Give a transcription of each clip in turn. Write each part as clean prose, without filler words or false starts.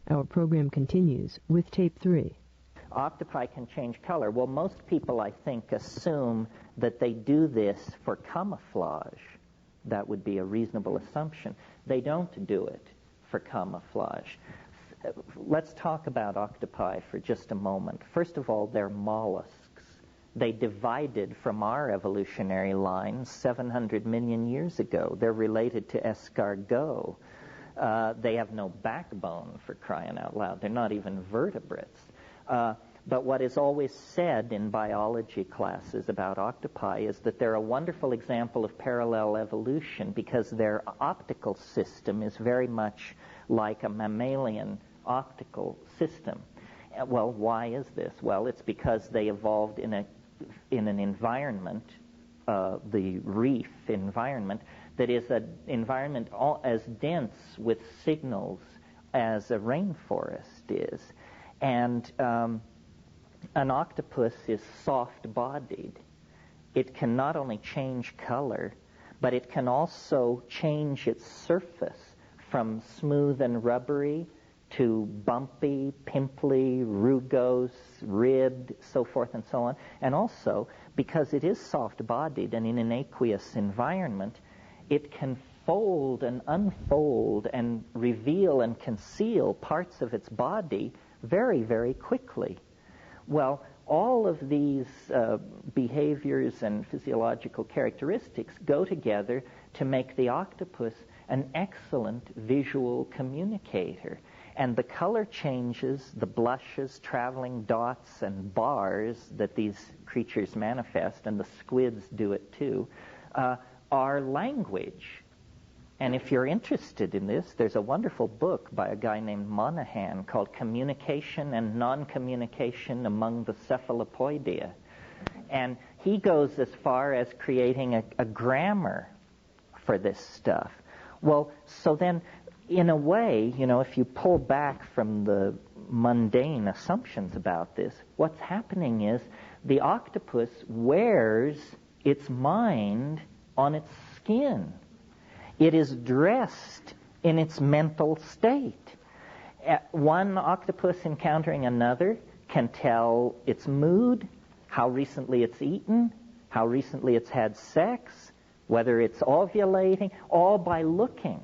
Our program continues with tape 3. Octopi can change color. Well, most people, I think, assume that they do this for camouflage. That would be a reasonable assumption. They don't do it for camouflage. Let's talk about octopi for just a moment. First of all, they're mollusks. They divided from our evolutionary line 700 million years ago. They're related to escargot. They have no backbone, for crying out loud. They're not even vertebrates. But what is always said in biology classes about octopi is that they're a wonderful example of parallel evolution because their optical system is very much like a mammalian optical system. Well, why is this? Well, it's because they evolved in an environment, the reef environment, that is an environment as dense with signals as a rainforest is. And an octopus is soft-bodied. It can not only change color, but it can also change its surface from smooth and rubbery to bumpy, pimply, rugose, ribbed, so forth and so on. And also, because it is soft-bodied and in an aqueous environment, it can fold and unfold and reveal and conceal parts of its body very, very quickly. Well, all of these behaviors and physiological characteristics go together to make the octopus an excellent visual communicator. And the color changes, the blushes, traveling dots, and bars that these creatures manifest, and the squids do it too, are language. And if you're interested in this, there's a wonderful book by a guy named Monahan called Communication and Non-Communication Among the Cephalopoidea. And he goes as far as creating a grammar for this stuff. Well, so then, in a way, if you pull back from the mundane assumptions about this, what's happening is the octopus wears its mind on its skin. It is dressed in its mental state. One octopus encountering another can tell its mood, how recently it's eaten, how recently it's had sex, whether it's ovulating, all by looking.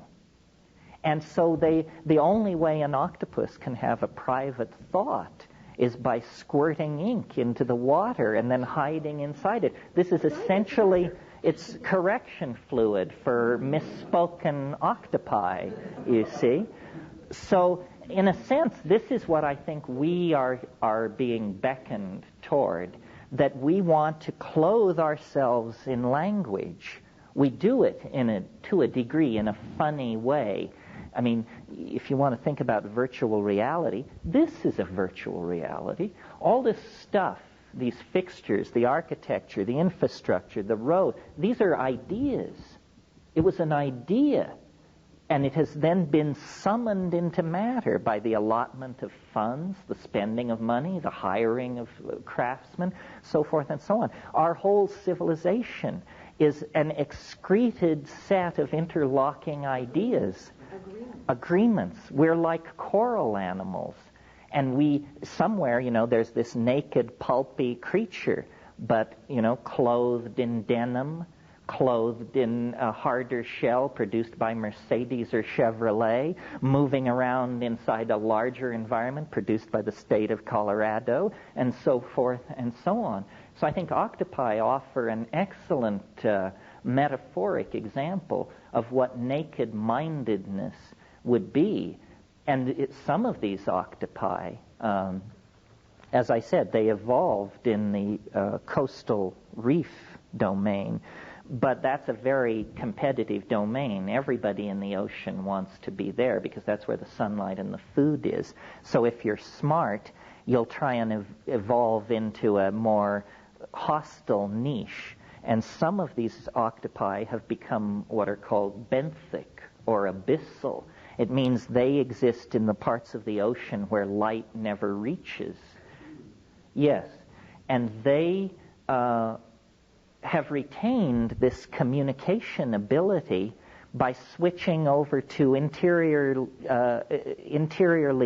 And so the only way an octopus can have a private thought is by squirting ink into the water and then hiding inside it. This is essentially... It's correction fluid for misspoken octopi, you see. So, in a sense, this is what I think we are being beckoned toward, that we want to clothe ourselves in language. We do it to a degree, in a funny way. I mean, if you want to think about virtual reality, this is a virtual reality. All this stuff, these fixtures, the architecture, the infrastructure, the road, these are ideas. It was an idea, and it has then been summoned into matter by the allotment of funds, the spending of money, the hiring of craftsmen, so forth and so on. Our whole civilization is an excreted set of interlocking ideas. Agreements. We're like coral animals. And somewhere, there's this naked, pulpy creature, but, clothed in denim, clothed in a harder shell produced by Mercedes or Chevrolet, moving around inside a larger environment produced by the state of Colorado, and so forth and so on. So I think octopi offer an excellent metaphoric example of what naked-mindedness would be. And some of these octopi, as I said, they evolved in the coastal reef domain, but that's a very competitive domain. Everybody in the ocean wants to be there because that's where the sunlight and the food is. So if you're smart, you'll try and evolve into a more hostile niche. And some of these octopi have become what are called benthic or abyssal. It means they exist in the parts of the ocean where light never reaches. Yes, and they have retained this communication ability by switching over to interiorly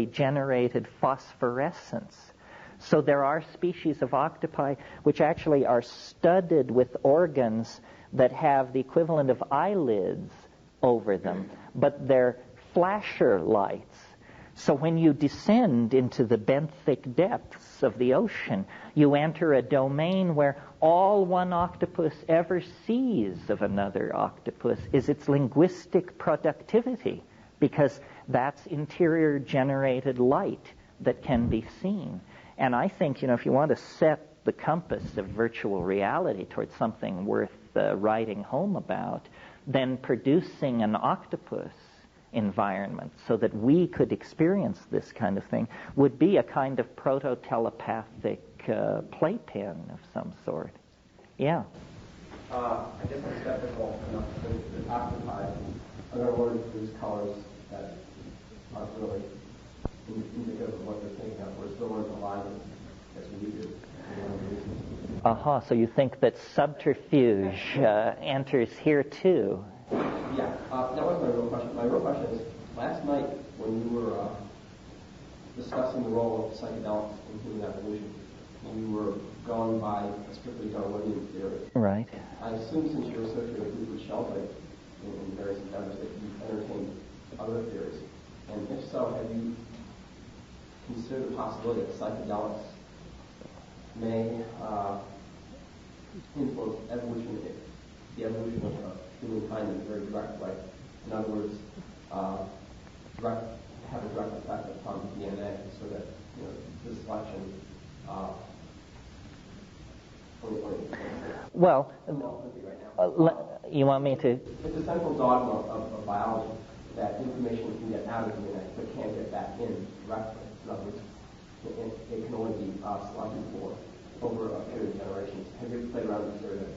generated phosphorescence. So there are species of octopi which actually are studded with organs that have the equivalent of eyelids over them, but they're flasher lights. So when you descend into the benthic depths of the ocean, you enter a domain where all one octopus ever sees of another octopus is its linguistic productivity, because that's interior generated light that can be seen. And I think, if you want to set the compass of virtual reality towards something worth writing home about, then producing an octopus environment so that we could experience this kind of thing would be a kind of proto-telepathic playpen of some sort. Yeah. I guess I'm skeptical enough to think that octopi are going to learn to produce colors that aren't really indicative of what they're thinking of. We're still learning to lie as we do. So you think that subterfuge enters here too? Yeah, that wasn't my real question. My real question is, last night when we were discussing the role of psychedelics in human evolution, we were going by a strictly Darwinian theory. Right. I assume since you're associated with Sheldrake in various endeavors that you've entertained other theories. And if so, have you considered the possibility that psychedelics may influence evolution, the evolution of humankind in a very direct way? In other words, have a direct effect upon DNA, so that this selection. Well, you want me to? It's a central dogma of biology that information can get out of DNA, but can't get back in directly. In other words, it can only be selected for over a period of generations. Have you ever played around with this area?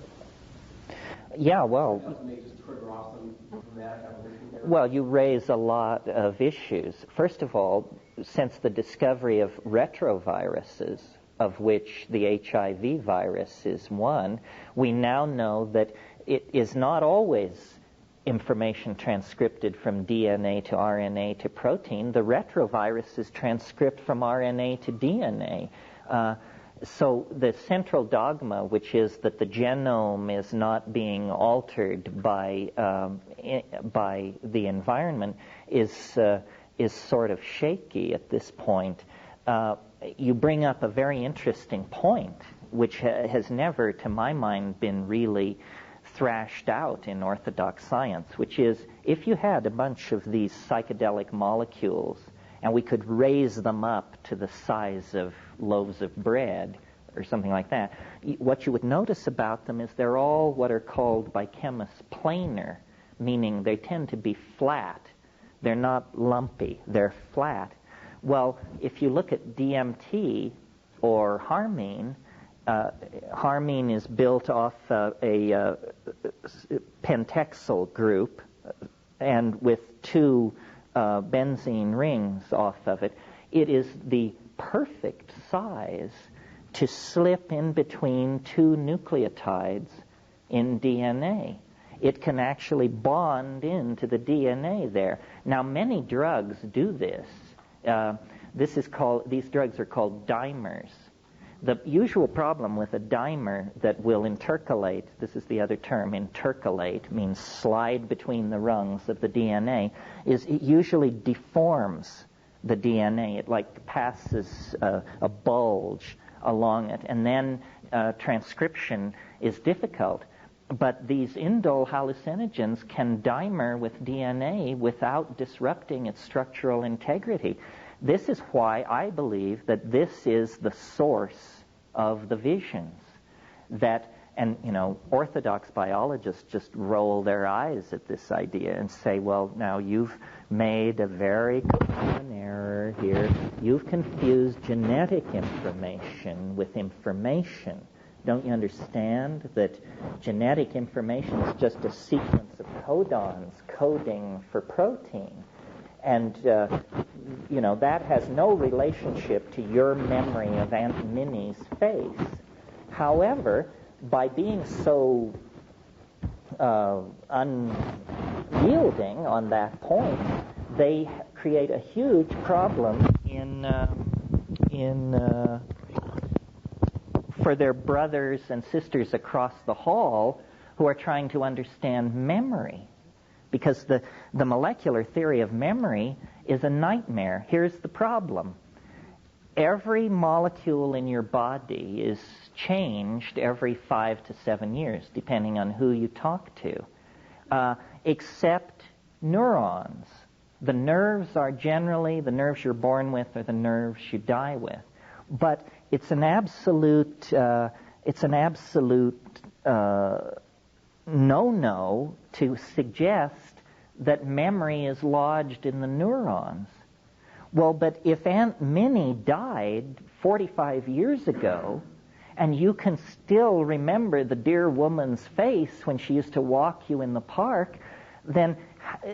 Yeah, well. Well, you raise a lot of issues. First of all, since the discovery of retroviruses, of which the HIV virus is one, we now know that it is not always information transcripted from DNA to RNA to protein. The retroviruses transcript from RNA to DNA. So the central dogma, which is that the genome is not being altered by the environment, is sort of shaky at this point. You bring up a very interesting point, which has never, to my mind, been really thrashed out in orthodox science, which is if you had a bunch of these psychedelic molecules and we could raise them up to the size of loaves of bread or something like that, what you would notice about them is they're all what are called by chemists planar, meaning they tend to be flat. They're not lumpy, they're flat. Well, if you look at DMT or harmine, harmine is built off a pentexyl group and with two benzene rings off of it. It is the perfect size to slip in between two nucleotides in DNA. It can actually bond into the DNA there. Now, many drugs do this. These drugs are called dimers. The usual problem with a dimer that will intercalate, this is the other term, intercalate, means slide between the rungs of the DNA, is it usually deforms the DNA. It like passes a bulge along it, and then transcription is difficult. But these indole hallucinogens can dimer with DNA without disrupting its structural integrity. This is why I believe that this is the source of the visions. Orthodox biologists just roll their eyes at this idea and say, well, now you've made a very common error here. You've confused genetic information with information. Don't you understand that genetic information is just a sequence of codons coding for protein? And, that has no relationship to your memory of Aunt Minnie's face. However, by being so yielding on that point, they create a huge problem for their brothers and sisters across the hall who are trying to understand memory. Because the molecular theory of memory is a nightmare. Here's the problem. Every molecule in your body is changed every 5 to 7 years, depending on who you talk to, except neurons. The nerves are generally the nerves you're born with or the nerves you die with. But it's an absolute no-no to suggest that memory is lodged in the neurons. Well, but if Aunt Minnie died 45 years ago, and you can still remember the dear woman's face when she used to walk you in the park, then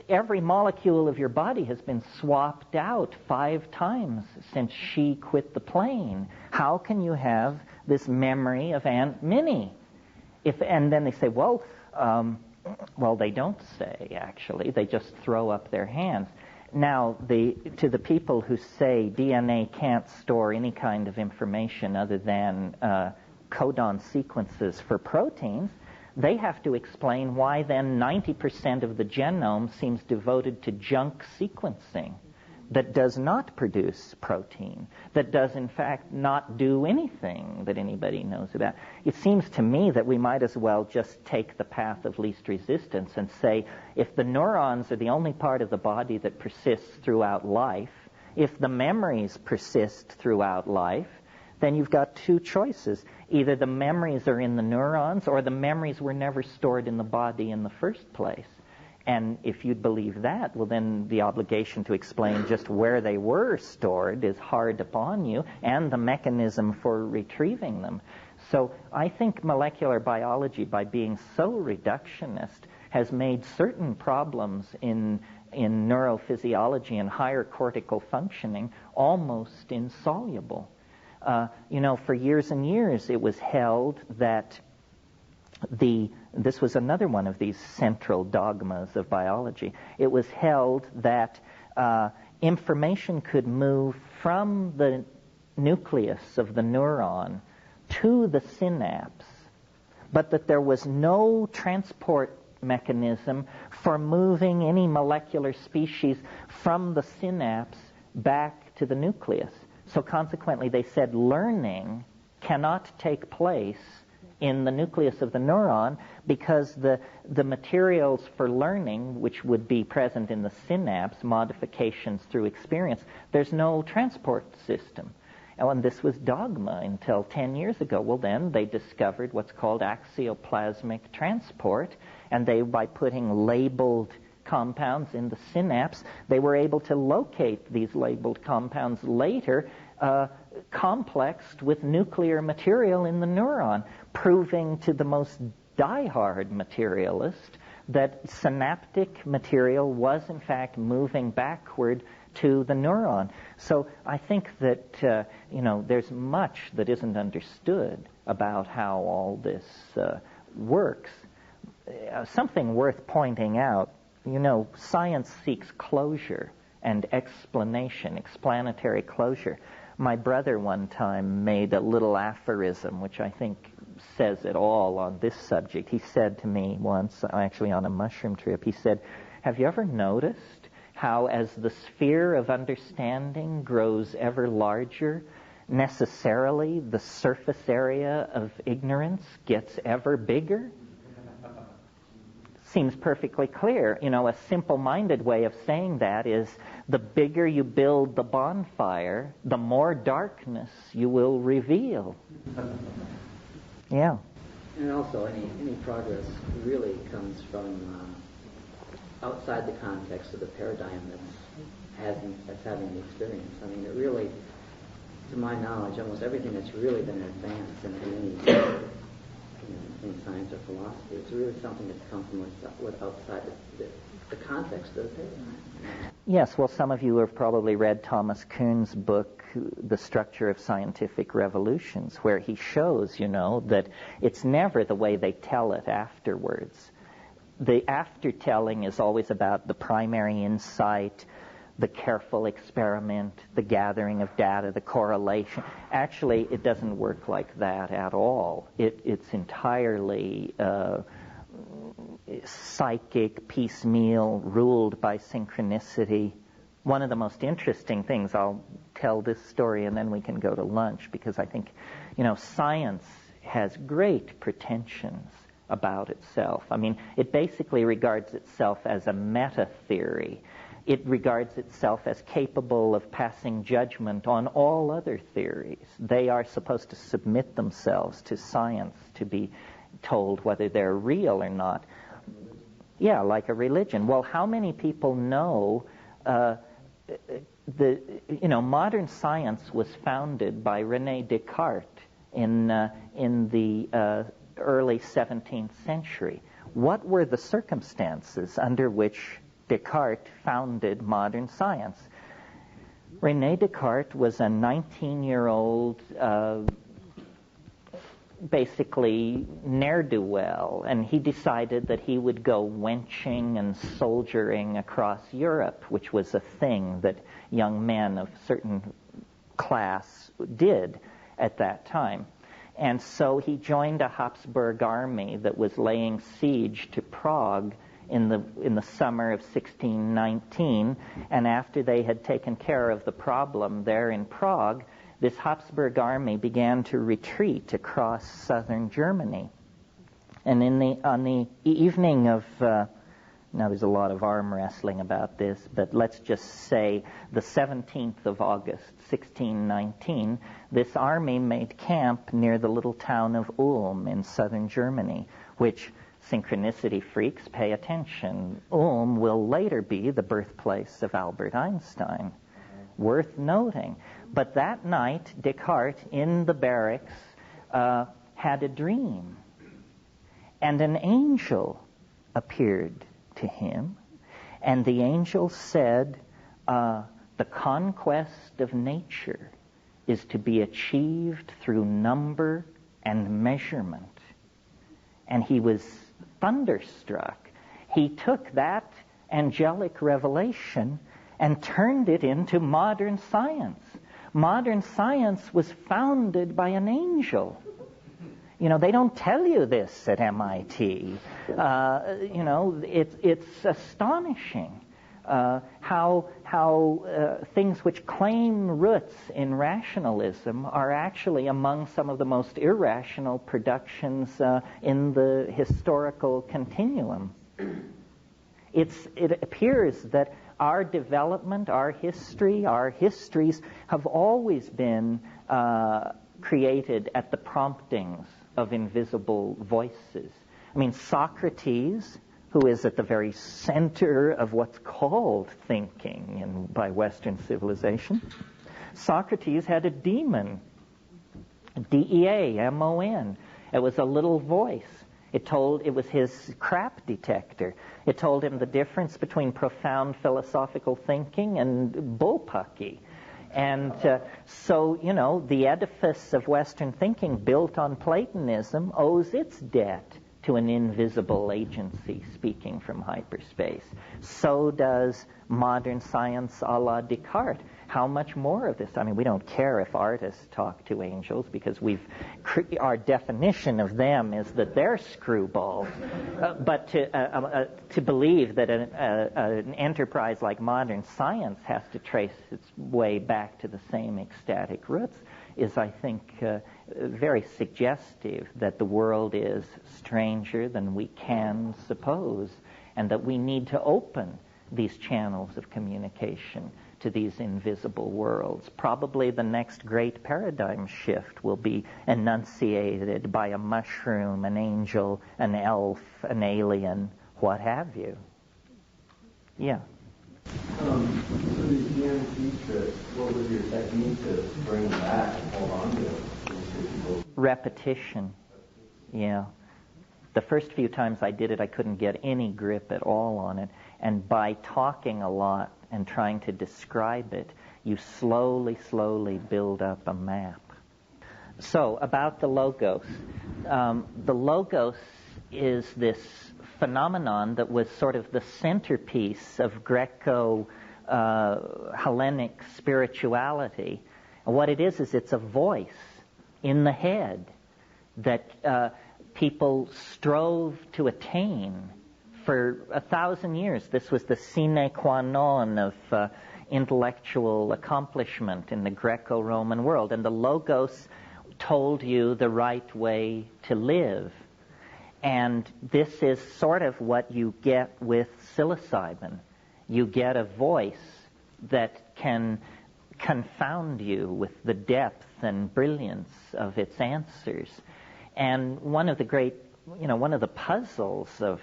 every molecule of your body has been swapped out 5 times since she quit the plane. How can you have this memory of Aunt Minnie? And then they say, well, they don't say, actually. They just throw up their hands. Now, to the people who say DNA can't store any kind of information other than codon sequences for proteins, they have to explain why then 90% of the genome seems devoted to junk sequencing that does not produce protein, that does in fact not do anything that anybody knows about. It seems to me that we might as well just take the path of least resistance and say, if the neurons are the only part of the body that persists throughout life, if the memories persist throughout life, then you've got 2 choices. Either the memories are in the neurons or the memories were never stored in the body in the first place. And if you'd believe that, well, then the obligation to explain just where they were stored is hard upon you, and the mechanism for retrieving them. So I think molecular biology, by being so reductionist, has made certain problems in neurophysiology and higher cortical functioning almost insoluble. For years and years it was held that this was another one of these central dogmas of biology. It was held that information could move from the nucleus of the neuron to the synapse, but that there was no transport mechanism for moving any molecular species from the synapse back to the nucleus. So consequently, they said learning cannot take place in the nucleus of the neuron because the materials for learning, which would be present in the synapse, modifications through experience, there's no transport system. And this was dogma until 10 years ago. Well, then they discovered what's called axioplasmic transport, and by putting labeled compounds in the synapse, they were able to locate these labeled compounds later complexed with nuclear material in the neuron, proving to the most diehard materialist that synaptic material was in fact moving backward to the neuron. So I think that there's much that isn't understood about how all this works. Something worth pointing out, science seeks closure and explanation, explanatory closure. My brother one time made a little aphorism, which I think says it all on this subject. He said to me once, actually on a mushroom trip, he said, have you ever noticed how as the sphere of understanding grows ever larger, necessarily the surface area of ignorance gets ever bigger? Seems perfectly clear. A simple-minded way of saying that is the bigger you build the bonfire, the more darkness you will reveal. Yeah. And also, any progress really comes from outside the context of the paradigm that's having the experience. I mean, it really, to my knowledge, almost everything that's really been advanced in science or philosophy, it's really something that's come from outside the context of the paradigm. Yes, well, some of you have probably read Thomas Kuhn's book, The Structure of Scientific Revolutions, where he shows, that it's never the way they tell it afterwards. the aftertelling is always about the primary insight, the careful experiment, the gathering of data, the correlation. Actually, it doesn't work like that at all. It's entirely psychic, piecemeal, ruled by synchronicity. One of the most interesting things, I'll tell this story and then we can go to lunch, because I think, science has great pretensions about itself. I mean, it basically regards itself as a meta-theory. It regards itself as capable of passing judgment on all other theories. They are supposed to submit themselves to science to be told whether they're real or not. Yeah, like a religion. Well, how many people know modern science was founded by René Descartes in the early 17th century. What were the circumstances under which Descartes founded modern science? René Descartes was a 19-year-old, basically ne'er-do-well, and he decided that he would go wenching and soldiering across Europe, which was a thing that young men of certain class did at that time. And so he joined a Habsburg army that was laying siege to Prague in the summer of 1619, and after they had taken care of the problem there in Prague, this Habsburg army began to retreat across southern Germany. And on the evening of, now there's a lot of arm wrestling about this, but let's just say the 17th of August, 1619, this army made camp near the little town of Ulm in southern Germany, which, synchronicity freaks, pay attention, Ulm will later be the birthplace of Albert Einstein. Worth noting. But that night, Descartes, in the barracks, had a dream. And an angel appeared to him. And the angel said, the conquest of nature is to be achieved through number and measurement. And he was thunderstruck. He took that angelic revelation and turned it into modern science. Modern science was founded by an angel. They don't tell you this at MIT. It's astonishing how things which claim roots in rationalism are actually among some of the most irrational productions in the historical continuum. It appears that our development, our histories have always been created at the promptings of invisible voices. I mean, Socrates, who is at the very center of what's called thinking by Western civilization, Socrates had a demon, D-E-A-M-O-N. It was a little voice. It was his crap detector. It told him the difference between profound philosophical thinking and bullpucky. And so, the edifice of Western thinking built on Platonism owes its debt to an invisible agency speaking from hyperspace. So does modern science a la Descartes. How much more of this? I mean, we don't care if artists talk to angels because our definition of them is that they're screwballs. But to believe that an enterprise like modern science has to trace its way back to the same ecstatic roots is, I think, very suggestive that the world is stranger than we can suppose, and that we need to open these channels of communication to these invisible worlds. Probably the next great paradigm shift will be enunciated by a mushroom, an angel, an elf, an alien, what have you. Yeah. So the EMT trip, what was your technique to bring back and hold on to it? Repetition. Yeah. The first few times I did it, I couldn't get any grip at all on it. And by talking a lot and trying to describe it, you slowly build up a map. So, about the Logos. The Logos is this phenomenon that was sort of the centerpiece of Greco-Hellenic spirituality. And what it is it's a voice in the head that people strove to attain for 1,000 years. This was the sine qua non of intellectual accomplishment in the Greco-Roman world. And the Logos told you the right way to live. And this is sort of what you get with psilocybin. You get a voice that can confound you with the depth and brilliance of its answers. And one of the puzzles of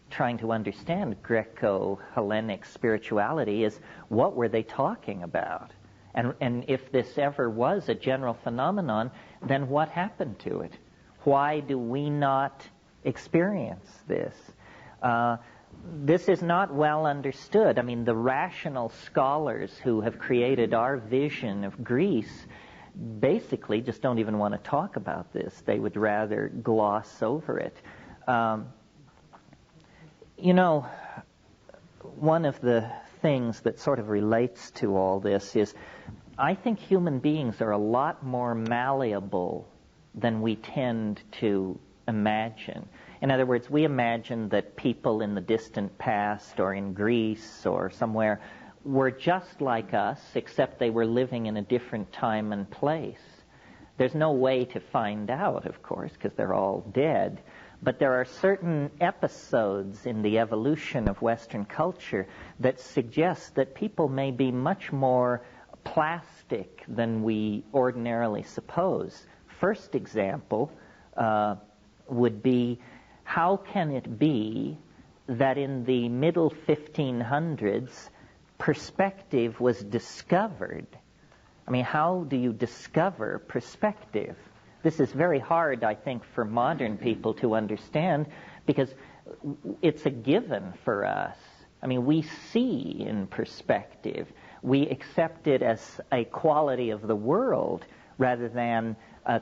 trying to understand Greco-Hellenic spirituality is, what were they talking about? And if this ever was a general phenomenon, then what happened to it? Why do we not experience this? This is not well understood. I mean, the rational scholars who have created our vision of Greece basically just don't even want to talk about this. They would rather gloss over it. One of the things that sort of relates to all this is, I think human beings are a lot more malleable than we tend to imagine. In other words, we imagine that people in the distant past or in Greece or somewhere were just like us, except they were living in a different time and place. There's no way to find out, of course, because they're all dead. But there are certain episodes in the evolution of Western culture that suggest that people may be much more plastic than we ordinarily suppose. First example would be, how can it be that in the middle 1500s, perspective was discovered? I mean, how do you discover perspective? This is very hard, I think, for modern people to understand, because it's a given for us. I mean, we see in perspective. We accept it as a quality of the world rather than a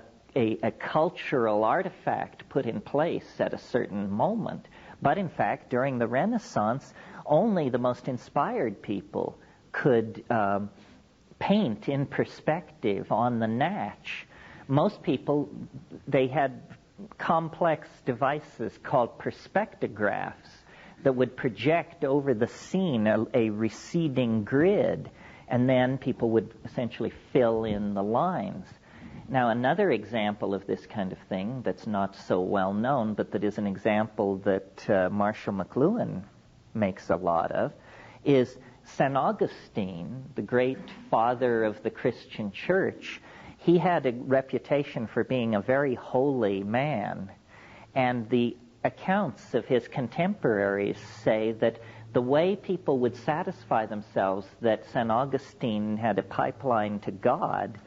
cultural artifact put in place at a certain moment. But in fact, during the Renaissance, only the most inspired people could paint in perspective on the natch. Most people, they had complex devices called perspectographs that would project over the scene a receding grid, and then people would essentially fill in the lines. Now, another example of this kind of thing that's not so well known, but that is an example that Marshall McLuhan makes a lot of, is St. Augustine, the great father of the Christian church. He had a reputation for being a very holy man, and the accounts of his contemporaries say that the way people would satisfy themselves that St. Augustine had a pipeline to God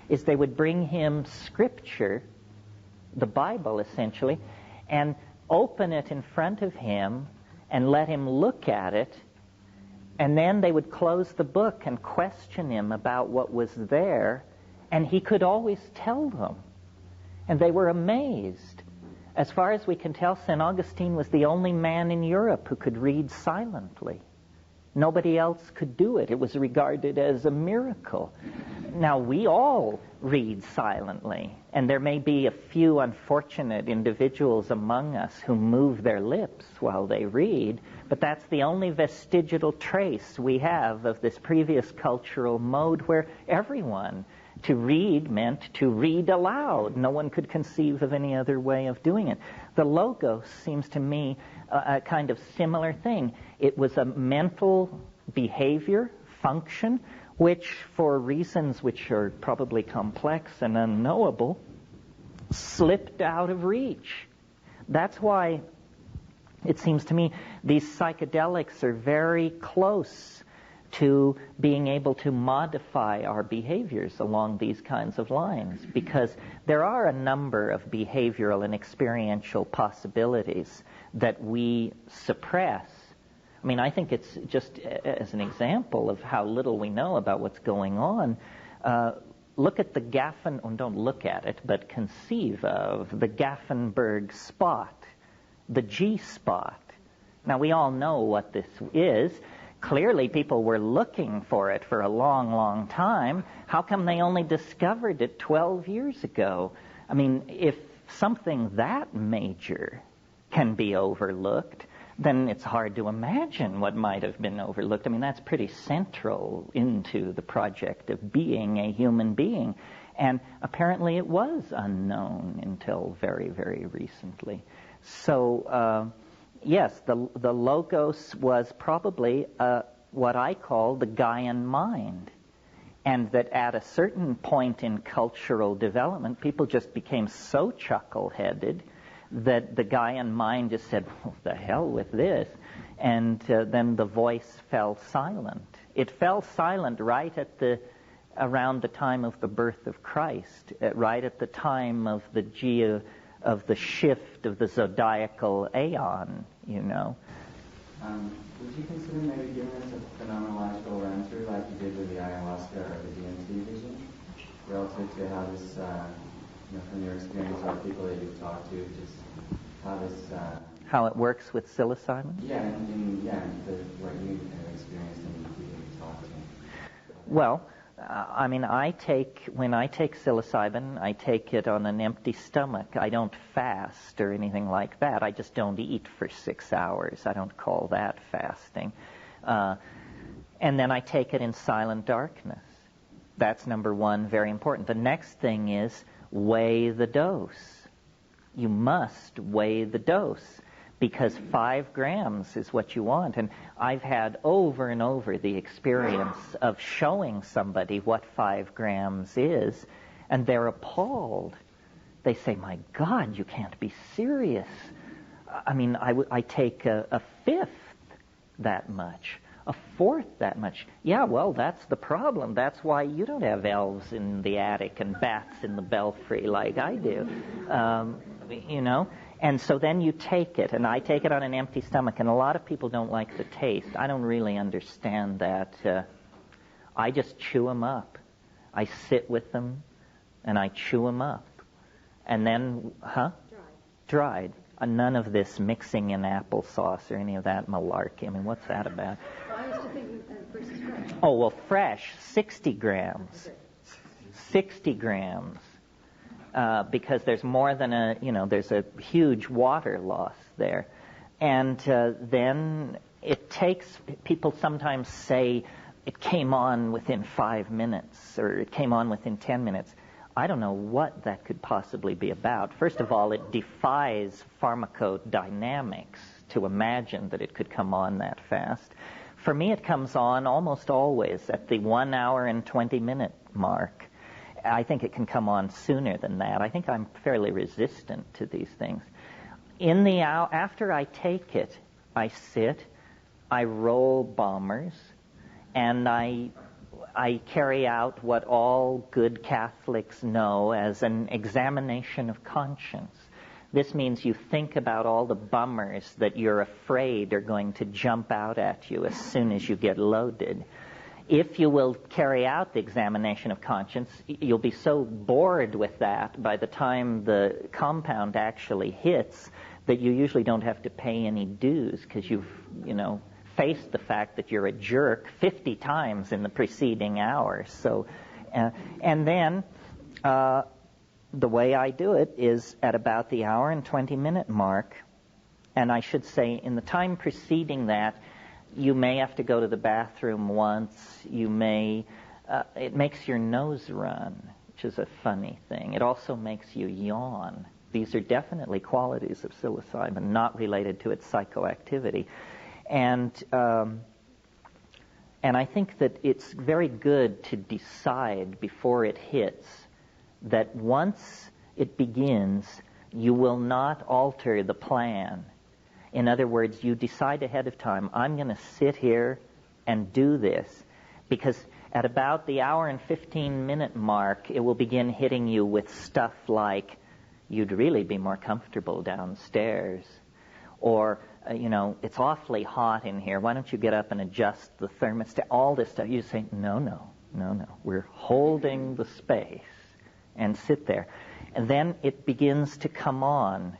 is they would bring him scripture, the Bible essentially, and open it in front of him and let him look at it, and then they would close the book and question him about what was there, and he could always tell them. And they were amazed. As far as we can tell, St. Augustine was the only man in Europe who could read silently. Nobody else could do it. It was regarded as a miracle. Now, we all read silently, and there may be a few unfortunate individuals among us who move their lips while they read, but that's the only vestigial trace we have of this previous cultural mode where everyone, to read meant to read aloud. No one could conceive of any other way of doing it. The Logos seems to me a kind of similar thing. It was a mental behavior, function, which for reasons which are probably complex and unknowable, slipped out of reach. That's why it seems to me these psychedelics are very close to being able to modify our behaviors along these kinds of lines, because there are a number of behavioral and experiential possibilities that we suppress. I mean, I think it's just as an example of how little we know about what's going on. Look at the don't look at it, but conceive of the Gaffenberg spot. the G-spot. Now, we all know what this is. Clearly, people were looking for it for a long, long time. How come they only discovered it 12 years ago? I mean, if something that major can be overlooked, then it's hard to imagine what might have been overlooked. I mean, that's pretty central into the project of being a human being. And apparently it was unknown until very, very recently. So, yes, the Logos was probably what I call the Gaian mind. And that at a certain point in cultural development, people just became so chuckle-headed that the Gaian mind just said, well, the hell with this. And then the voice fell silent. It fell silent right at around the time of the birth of Christ, right at the time of the shift of the zodiacal aeon, you know. Would you consider maybe giving us a phenomenological run-through like you did with the ayahuasca or the DMT vision, relative to how this, from your experience or people that you've talked to, just how this... how it works with psilocybin? Yeah, what you have experienced and the people you've talked to. Well, I mean, when I take psilocybin, I take it on an empty stomach. I don't fast or anything like that. I just don't eat for 6 hours. I don't call that fasting. And then I take it in silent darkness. That's number one, very important. The next thing is weigh the dose. You must weigh the dose, because 5 grams is what you want. And I've had over and over the experience of showing somebody what 5 grams is, and they're appalled. They say, my God, you can't be serious. I mean, I take a fifth that much, a fourth that much. Yeah, well, that's the problem. That's why you don't have elves in the attic and bats in the belfry like I do, And so then you take it, and I take it on an empty stomach, and a lot of people don't like the taste. I don't really understand that. I just chew them up. I sit with them, and I chew them up. And then, Dried. None of this mixing in applesauce or any of that malarkey. I mean, what's that about? Well, I used to think versus fresh. Oh, well, fresh, 60 grams. 60 grams. Because there's more than there's a huge water loss there. And then it takes, people sometimes say it came on within 5 minutes or it came on within 10 minutes. I don't know what that could possibly be about. First of all, it defies pharmacodynamics to imagine that it could come on that fast. For me, it comes on almost always at the 1 hour and 20 minute mark. I think it can come on sooner than that. I think I'm fairly resistant to these things. In the hour after I take it, I sit, I roll bombers, and I carry out what all good Catholics know as an examination of conscience. This means you think about all the bummers that you're afraid are going to jump out at you as soon as you get loaded. If you will carry out the examination of conscience, you'll be so bored with that by the time the compound actually hits that you usually don't have to pay any dues because you've, faced the fact that you're a jerk 50 times in the preceding hour. So, and then the way I do it is at about the hour and 20 minute mark, and I should say in the time preceding that, you may have to go to the bathroom once. You may, it makes your nose run, which is a funny thing. It also makes you yawn. These are definitely qualities of psilocybin, not related to its psychoactivity. And I think that it's very good to decide before it hits that once it begins, you will not alter the plan. In other words, you decide ahead of time, I'm going to sit here and do this, because at about the hour and 15 minute mark, it will begin hitting you with stuff like, you'd really be more comfortable downstairs, or, it's awfully hot in here. Why don't you get up and adjust the thermostat? All this stuff. You say, no. We're holding the space and sit there. And then it begins to come on.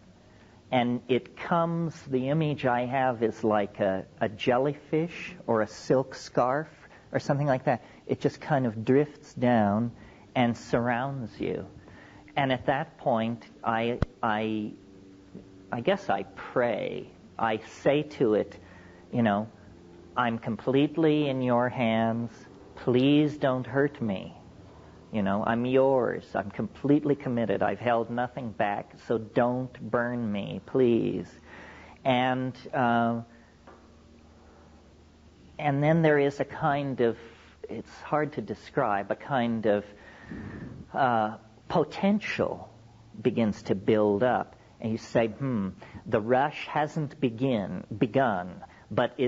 And the image I have is like a jellyfish or a silk scarf or something like that. It just kind of drifts down and surrounds you. And at that point, I guess I pray. I say to it, I'm completely in your hands. Please don't hurt me. I'm yours. I'm completely committed. I've held nothing back, so don't burn me, please. And then there is a kind of, it's hard to describe, a kind of potential begins to build up. And you say, the rush hasn't begun, but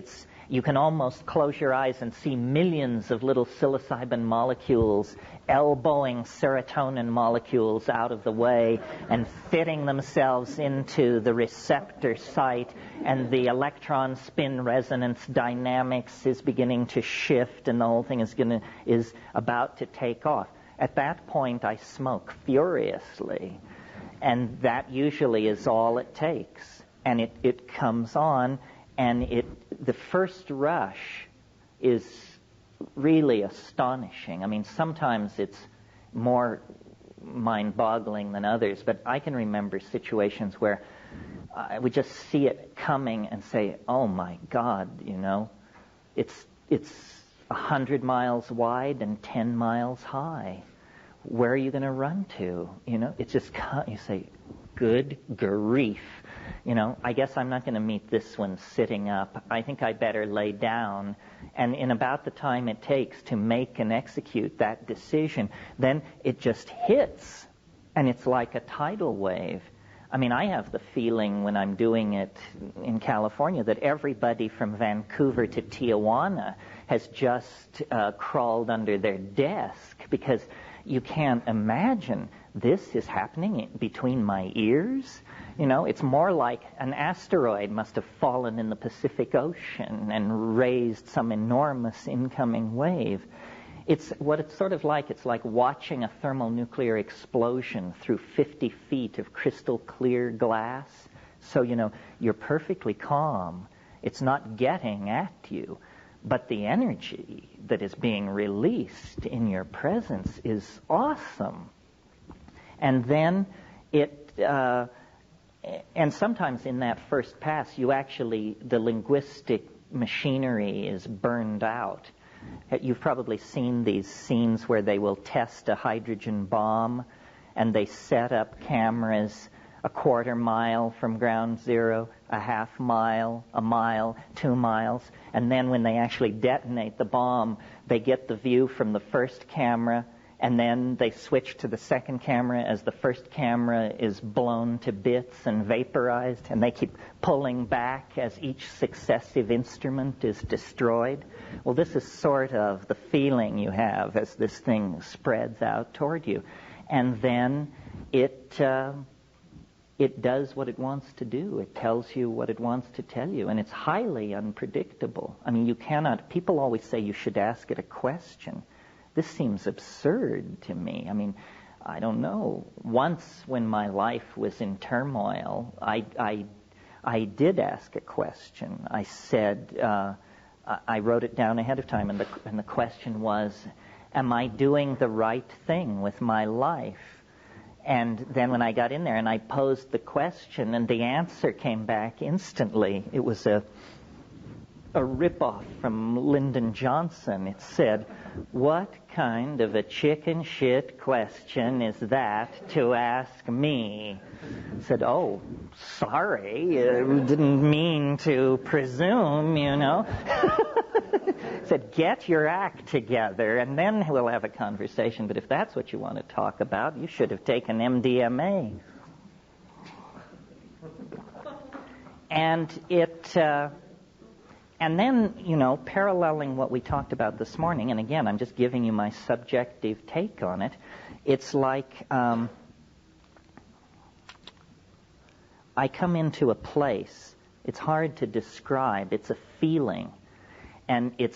you can almost close your eyes and see millions of little psilocybin molecules elbowing serotonin molecules out of the way and fitting themselves into the receptor site, and the electron spin resonance dynamics is beginning to shift, and the whole thing is about to take off. At that point, I smoke furiously, and that usually is all it takes. And it comes on, and the first rush is really astonishing. I mean, sometimes it's more mind-boggling than others, but I can remember situations where I would just see it coming and say, oh my God, it's 100 miles wide and 10 miles high. Where are you going to run to? It's just, you say, good grief. I guess I'm not going to meet this one sitting up. I think I better lay down. And in about the time it takes to make and execute that decision, then it just hits. And it's like a tidal wave. I mean, I have the feeling when I'm doing it in California that everybody from Vancouver to Tijuana has just crawled under their desk, because you can't imagine this is happening between my ears. It's more like an asteroid must have fallen in the Pacific Ocean and raised some enormous incoming wave. It's sort of like. It's like watching a thermonuclear explosion through 50 feet of crystal clear glass. So, you're perfectly calm. It's not getting at you. But the energy that is being released in your presence is awesome. And then and sometimes in that first pass, the linguistic machinery is burned out. You've probably seen these scenes where they will test a hydrogen bomb, and they set up cameras a quarter mile from ground zero, a half mile, a mile, 2 miles, and then when they actually detonate the bomb, they get the view from the first camera, and then they switch to the second camera as the first camera is blown to bits and vaporized, and they keep pulling back as each successive instrument is destroyed. Well, this is sort of the feeling you have as this thing spreads out toward you. And then it does what it wants to do. It tells you what it wants to tell you, and it's highly unpredictable. I mean, people always say you should ask it a question. This seems absurd to me. I mean, I don't know. Once when my life was in turmoil, I did ask a question. I said, I wrote it down ahead of time, and the question was, am I doing the right thing with my life? And then when I got in there and I posed the question, and the answer came back instantly. It was a ripoff from Lyndon Johnson. It said, what kind of a chicken shit question is that to ask me? I said, oh, sorry, didn't mean to presume, Said, get your act together, and then we'll have a conversation. But if that's what you want to talk about, you should have taken MDMA. And and then, paralleling what we talked about this morning, and again, I'm just giving you my subjective take on it, it's like I come into a place. It's hard to describe. It's a feeling. And the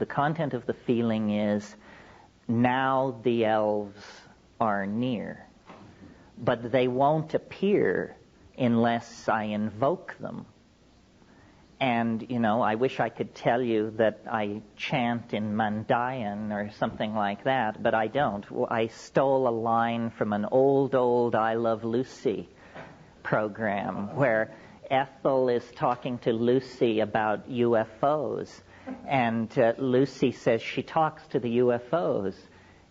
content of the feeling is, now the elves are near. but they won't appear unless I invoke them. And, I wish I could tell you that I chant in Mandayan or something like that, but I don't. I stole a line from an old I Love Lucy program where Ethel is talking to Lucy about UFOs, and Lucy says she talks to the UFOs,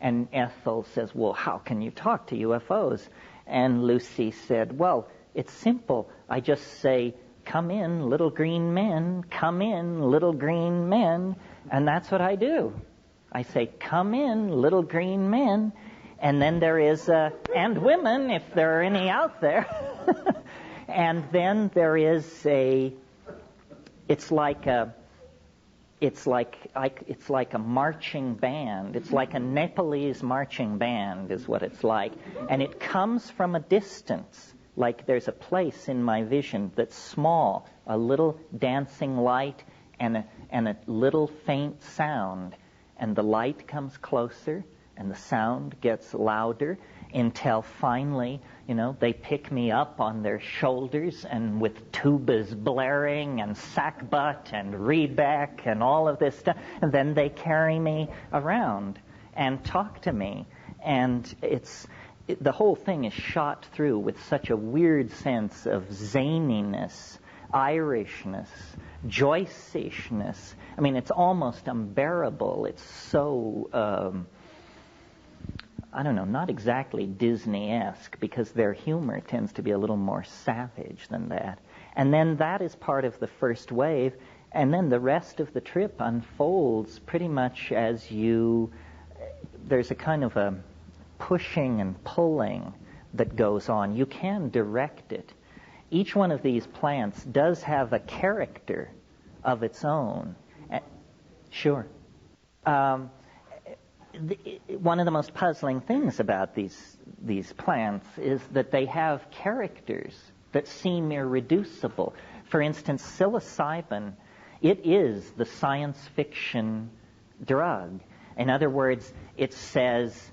and Ethel says, well, how can you talk to UFOs? And Lucy said, well, it's simple. I just say, come in, little green men, come in, little green men, and that's what I do. I say, come in, little green men, and then there is, and women, if there are any out there. And then there is it's like a marching band. It's like a Nepalese marching band is what it's like. And it comes from a distance. Like there's a place in my vision that's small, a little dancing light and a little faint sound. And the light comes closer and the sound gets louder until finally, they pick me up on their shoulders and with tubas blaring and sackbut and rebeck and all of this stuff. And then they carry me around and talk to me. And the whole thing is shot through with such a weird sense of zaniness, Irishness, Joyceishness. I mean, it's almost unbearable. It's so, not exactly Disney-esque, because their humor tends to be a little more savage than that. And then that is part of the first wave, and then the rest of the trip unfolds pretty much as there's a kind of a pushing and pulling that goes on. You can direct it. Each one of these plants does have a character of its own. Sure. One of the most puzzling things about these plants is that they have characters that seem irreducible. For instance, psilocybin, it is the science fiction drug. In other words, it says,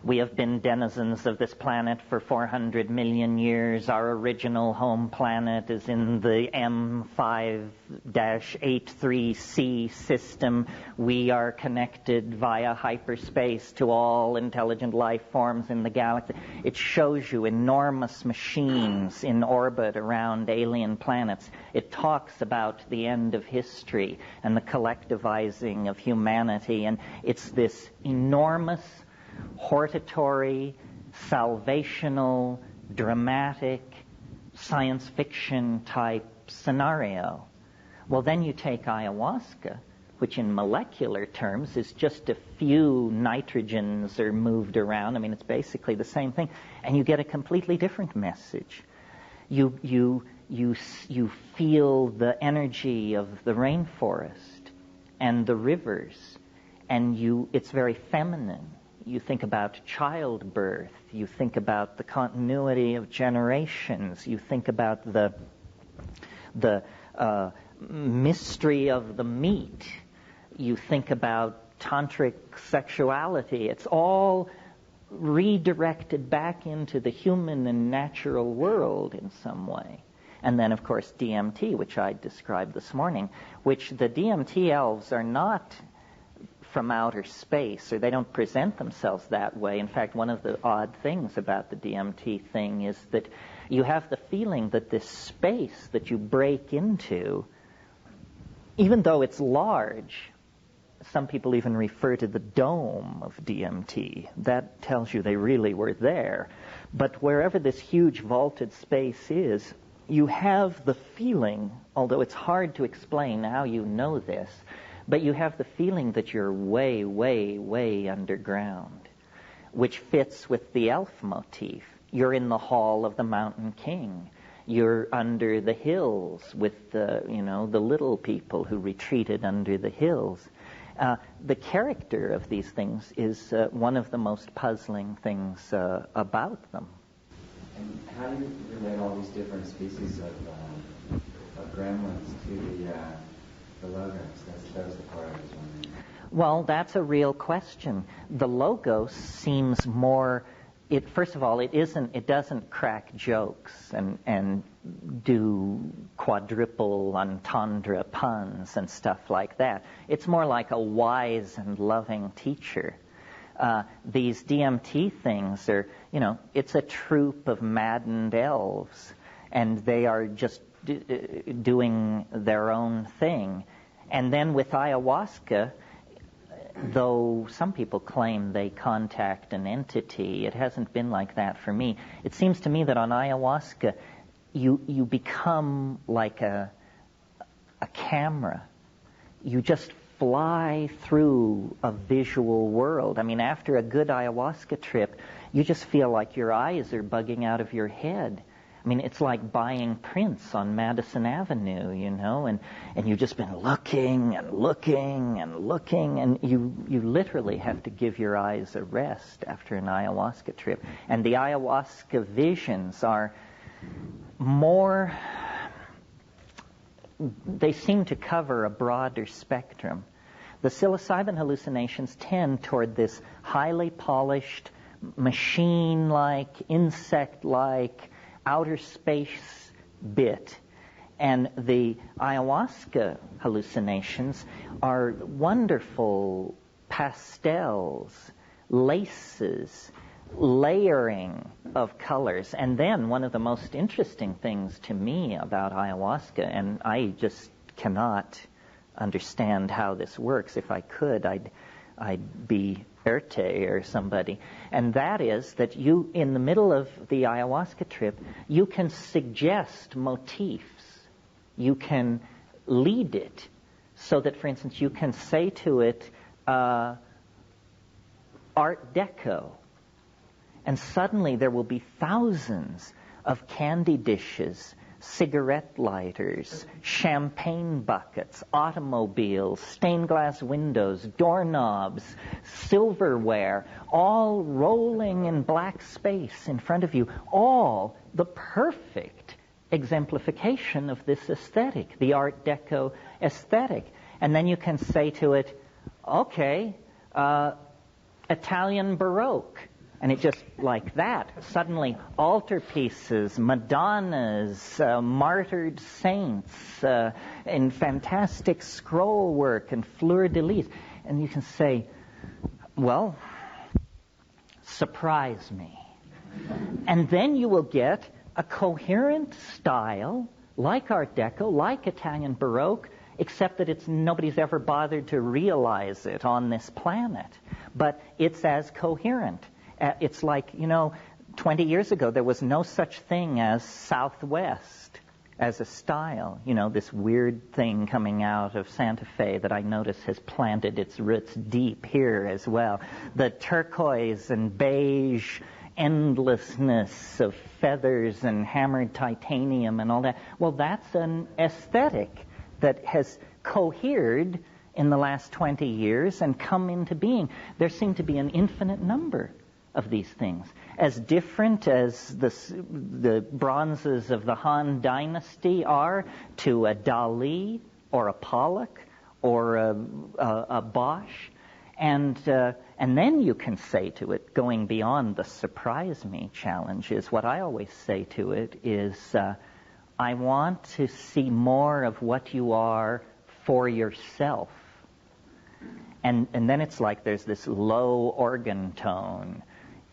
we have been denizens of this planet for 400 million years. Our original home planet is in the M5-83C system. We are connected via hyperspace to all intelligent life forms in the galaxy. It shows you enormous machines in orbit around alien planets. It talks about the end of history and the collectivizing of humanity. And it's this enormous hortatory, salvational, dramatic, science fiction type scenario. Well, then you take ayahuasca, which in molecular terms is just a few nitrogens are moved around. I mean, it's basically the same thing. And you get a completely different message. You feel the energy of the rainforest and the rivers, and it's very feminine. You think about childbirth. You think about the continuity of generations. You think about the mystery of the meat. You think about tantric sexuality. It's all redirected back into the human and natural world in some way. And then, of course, DMT, which I described this morning, which the DMT elves are not from outer space, or they don't present themselves that way. In fact, one of the odd things about the DMT thing is that you have the feeling that this space that you break into, even though it's large, some people even refer to the dome of DMT. That tells you they really were there. But wherever this huge vaulted space is, you have the feeling, although it's hard to explain how you know this, but you have the feeling that you're way, way, way underground, which fits with the elf motif. You're in the hall of the Mountain King. You're under the hills with the little people who retreated under the hills. The character of these things is one of the most puzzling things about them. And how do you relate all these different species of gremlins to the logos? That was the part I was wondering. Well, that's a real question. The logos seems more first of all, it doesn't crack jokes and do quadruple entendre puns and stuff like that. It's more like a wise and loving teacher. These DMT things are, it's a troupe of maddened elves, and they are just doing their own thing. And then with ayahuasca, though some people claim they contact an entity, it hasn't been like that for me. It seems to me that on ayahuasca, you become like a camera. You just fly through a visual world. I mean, after a good ayahuasca trip, you just feel like your eyes are bugging out of your head. I mean, it's like buying prints on Madison Avenue, and you've just been looking and looking and looking, and you literally have to give your eyes a rest after an ayahuasca trip. And the ayahuasca visions are more, they seem to cover a broader spectrum. The psilocybin hallucinations tend toward this highly polished, machine-like, insect-like, outer space bit. And the ayahuasca hallucinations are wonderful pastels, laces, layering of colors. And then one of the most interesting things to me about ayahuasca, and I just cannot understand how this works. If I could, I'd be Erte or somebody. And that is that you, in the middle of the ayahuasca trip, you can suggest motifs. You can lead it so that, for instance, you can say to it, Art Deco. And suddenly there will be thousands of candy dishes, cigarette lighters, champagne buckets, automobiles, stained glass windows, doorknobs, silverware, all rolling in black space in front of you, all the perfect exemplification of this aesthetic, the Art Deco aesthetic. And then you can say to it, okay, Italian Baroque. And it just, like that, suddenly altarpieces, Madonnas, martyred saints, and fantastic scroll work and fleur-de-lis. And you can say, well, surprise me. And then you will get a coherent style, like Art Deco, like Italian Baroque, except that nobody's ever bothered to realize it on this planet. But it's as coherent. It's like, 20 years ago there was no such thing as Southwest as a style. This weird thing coming out of Santa Fe that I notice has planted its roots deep here as well. The turquoise and beige endlessness of feathers and hammered titanium and all that. Well, that's an aesthetic that has cohered in the last 20 years and come into being. There seem to be an infinite number of these things, as different as the bronzes of the Han Dynasty are to a Dali or a Pollock or a Bosch, and then you can say to it, going beyond the surprise me challenge, is what I always say to it is, I want to see more of what you are for yourself. And then it's like there's this low organ tone,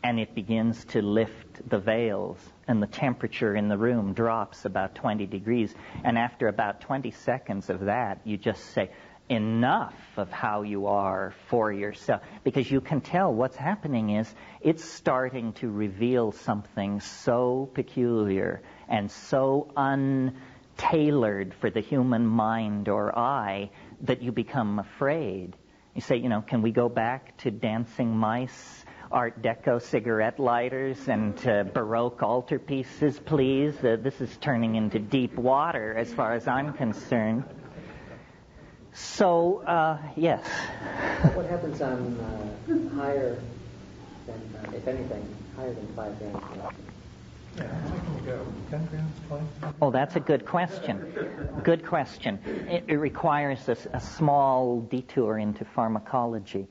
and it begins to lift the veils, and the temperature in the room drops about 20 degrees. And after about 20 seconds of that, you just say, enough of how you are for yourself. Because you can tell what's happening is it's starting to reveal something so peculiar and so untailored for the human mind or eye that you become afraid. You say, can we go back to dancing mice, Art Deco cigarette lighters, and Baroque altarpieces, please? This is turning into deep water as far as I'm concerned. So, yes. What happens on higher than, if anything, higher than 5 grams per ounce? Yeah, how much can you go? 10 grams, 20? Oh, that's a good question. Good question. It requires a small detour into pharmacology.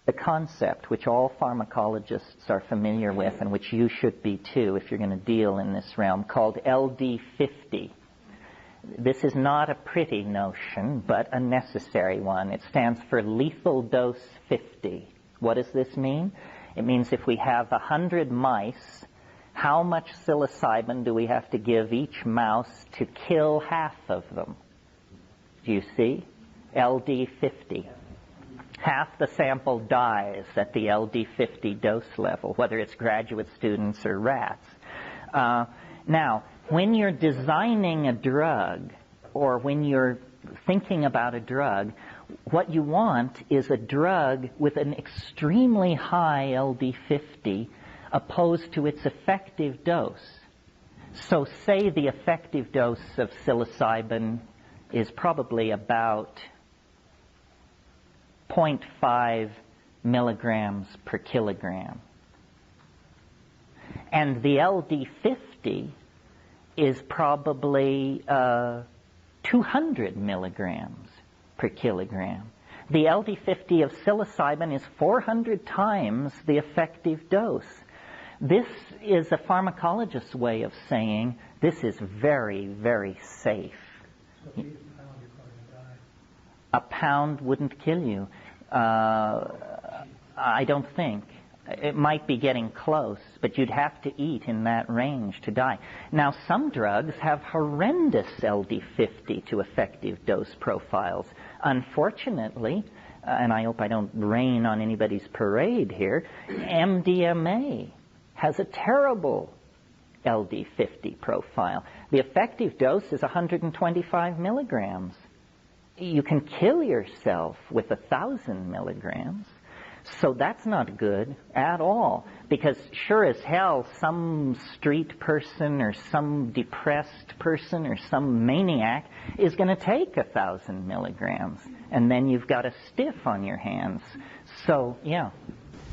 the concept, which all pharmacologists are familiar with, and which you should be too if you're going to deal in this realm, called LD50. This is not a pretty notion, but a necessary one. It stands for lethal dose 50. What does this mean? It means if we have 100 mice, how much psilocybin do we have to give each mouse to kill half of them? Do you see? LD50. Half the sample dies at the LD50 dose level, whether it's graduate students or rats. Now, when you're designing a drug, or when you're thinking about a drug, what you want is a drug with an extremely high LD50 opposed to its effective dose. So say the effective dose of psilocybin is probably about 0.5 milligrams per kilogram. And the LD50 is probably 200 milligrams per kilogram. The LD50 of psilocybin is 400 times the effective dose. This is a pharmacologist's way of saying this is very, very safe. So if you eat a pound, you're probably going to die. A pound wouldn't kill you. I don't think. It might be getting close, but you'd have to eat in that range to die. Now, some drugs have horrendous LD50 to effective dose profiles. Unfortunately, and I hope I don't rain on anybody's parade here, MDMA has a terrible LD50 profile. The effective dose is 125 milligrams. You can kill yourself with 1,000 milligrams. So that's not good at all, because sure as hell some street person or some depressed person or some maniac is going to take 1,000 milligrams, and then you've got a stiff on your hands. So, yeah.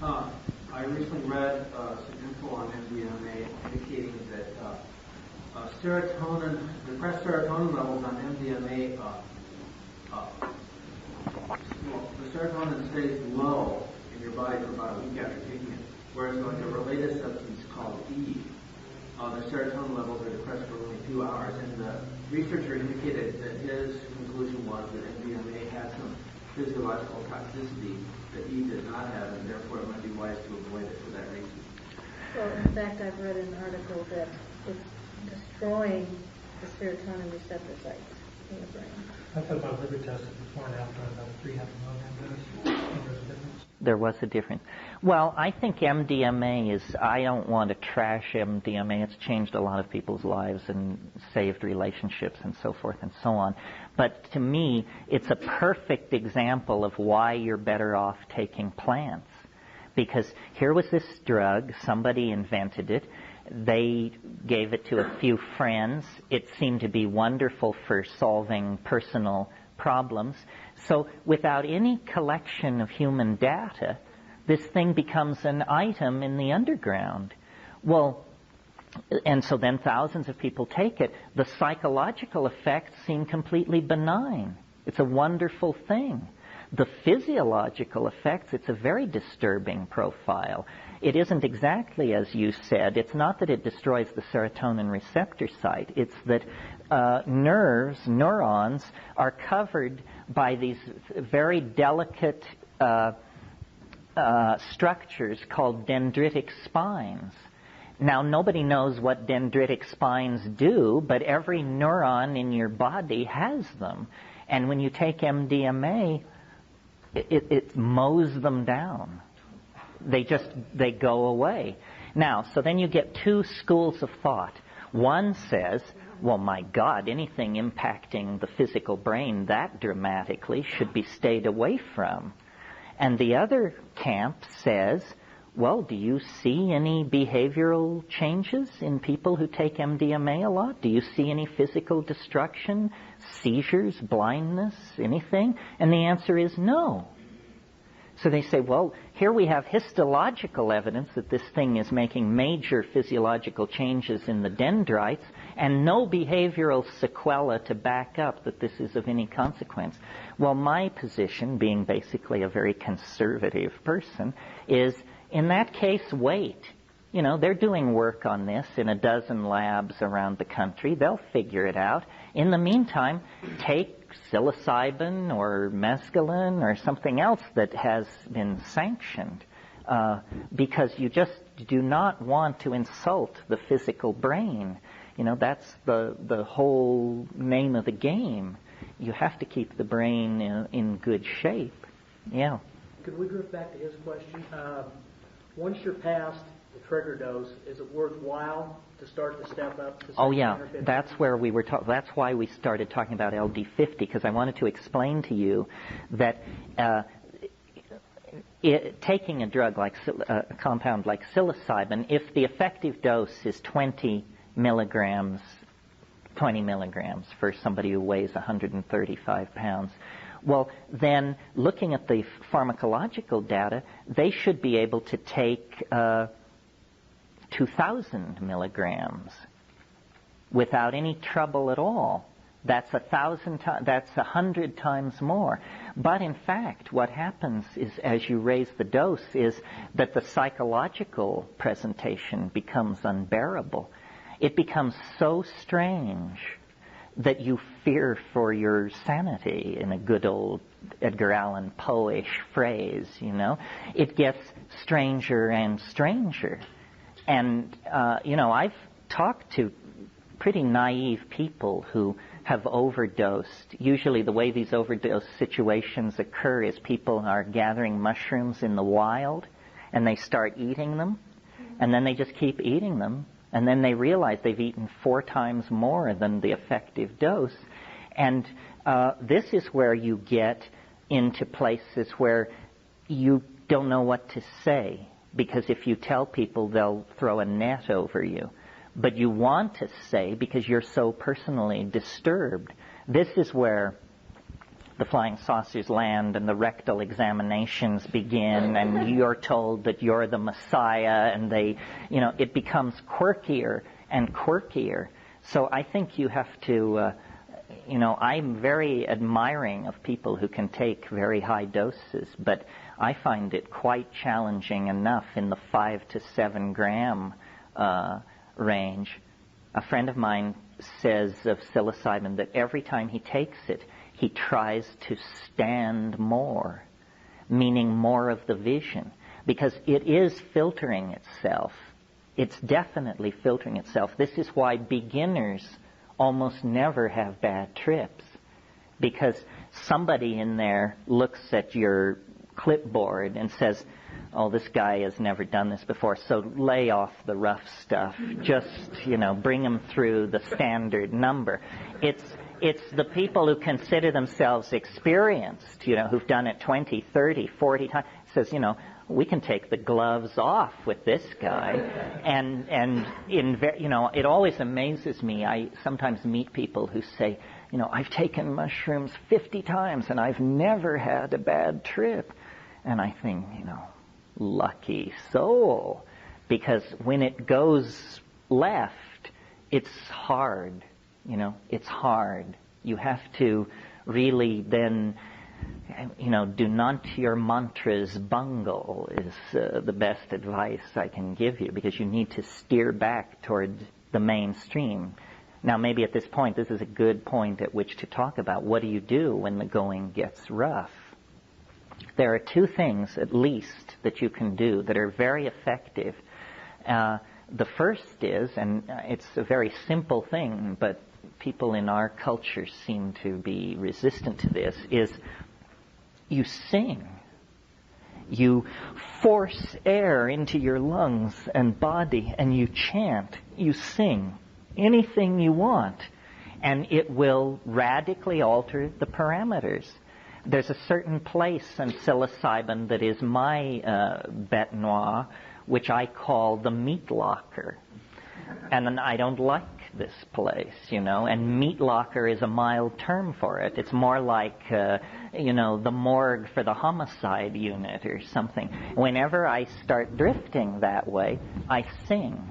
I recently read some info on MDMA indicating that depressed serotonin levels on MDMA, the serotonin stays low in your body for about a week after taking it, whereas like a related substance called E, the serotonin levels are depressed for only 2 hours, and the researcher indicated that his conclusion was that MDMA had some physiological toxicity that E did not have, and therefore it might be wise to avoid it for that reason. Well, in fact, I've read an article that it's destroying the serotonin receptor sites in the brain. I thought my liver tested before and after about a 300 milligram dose. And there's a difference. There was a difference. Well, I think MDMA is, I don't want to trash MDMA. It's changed a lot of people's lives and saved relationships and so forth and so on. But to me, it's a perfect example of why you're better off taking plants. Because here was this drug, somebody invented it, they gave it to a few friends. It seemed to be wonderful for solving personal problems. So without any collection of human data, this thing becomes an item in the underground. Well, and so then thousands of people take it. The psychological effects seem completely benign. It's a wonderful thing. The physiological effects, it's a very disturbing profile. It isn't exactly as you said. It's not that it destroys the serotonin receptor site. It's that neurons, are covered by these very delicate structures called dendritic spines. Now, nobody knows what dendritic spines do, but every neuron in your body has them. And when you take MDMA, it mows them down. They go away. Now, so then you get two schools of thought. One says, well, my God, anything impacting the physical brain that dramatically should be stayed away from. And the other camp says, well, do you see any behavioral changes in people who take MDMA a lot? Do you see any physical destruction, seizures, blindness, anything? And the answer is no. So they say, well, here we have histological evidence that this thing is making major physiological changes in the dendrites, and no behavioral sequela to back up that this is of any consequence. Well, my position, being basically a very conservative person, is in that case, wait. They're doing work on this in a dozen labs around the country. They'll figure it out. In the meantime, take psilocybin or mescaline or something else that has been sanctioned, because you just do not want to insult the physical brain. That's the whole name of the game. You have to keep the brain in good shape. Yeah. Could we drift back to his question? Once you're past the trigger dose, is it worthwhile to start to step up to 150? That's where we were. That's why we started talking about LD50, because I wanted to explain to you that taking a drug like a compound like psilocybin, if the effective dose is 20 milligrams for somebody who weighs 135 pounds. Well, then, looking at the pharmacological data, they should be able to take 2,000 milligrams without any trouble at all. That's 1,000 times. That's 100 times more. But in fact, what happens is, as you raise the dose, is that the psychological presentation becomes unbearable. It becomes so strange that you fear for your sanity, in a good old Edgar Allan Poe-ish phrase, It gets stranger and stranger. And, I've talked to pretty naive people who have overdosed. Usually the way these overdose situations occur is people are gathering mushrooms in the wild, and they start eating them, and then they just keep eating them. And then they realize they've eaten 4 times more than the effective dose. And this is where you get into places where you don't know what to say. Because if you tell people, they'll throw a net over you. But you want to say, because you're so personally disturbed. This is where the flying saucers land and the rectal examinations begin, and you're told that you're the Messiah, and it becomes quirkier and quirkier. So I think you have to, I'm very admiring of people who can take very high doses, but I find it quite challenging enough in the 5 to 7 gram range. A friend of mine says of psilocybin that every time he takes it, he tries to stand more, meaning more of the vision, because it is filtering itself. It's definitely filtering itself. This is why beginners almost never have bad trips, because somebody in there looks at your clipboard and says, oh, this guy has never done this before, so lay off the rough stuff. Just, bring him through the standard number. It's the people who consider themselves experienced, who've done it 20, 30, 40 times, says, we can take the gloves off with this guy. And it always amazes me. I sometimes meet people who say, I've taken mushrooms 50 times and I've never had a bad trip. And I think, lucky soul. Because when it goes left, it's hard. It's hard. You have to really then, do not your mantras bungle is the best advice I can give you, because you need to steer back toward the mainstream. Now, maybe at this point, this is a good point at which to talk about what do you do when the going gets rough. There are 2 things, at least, that you can do that are very effective. The first is, and it's a very simple thing, but people in our culture seem to be resistant to this, is you sing. You force air into your lungs and body, and you chant. You sing anything you want, and it will radically alter the parameters. There's a certain place in psilocybin that is my bête noire, which I call the meat locker. And I don't like this place, and meat locker is a mild term for it. It's more like, the morgue for the homicide unit or something. Whenever I start drifting that way, I sing.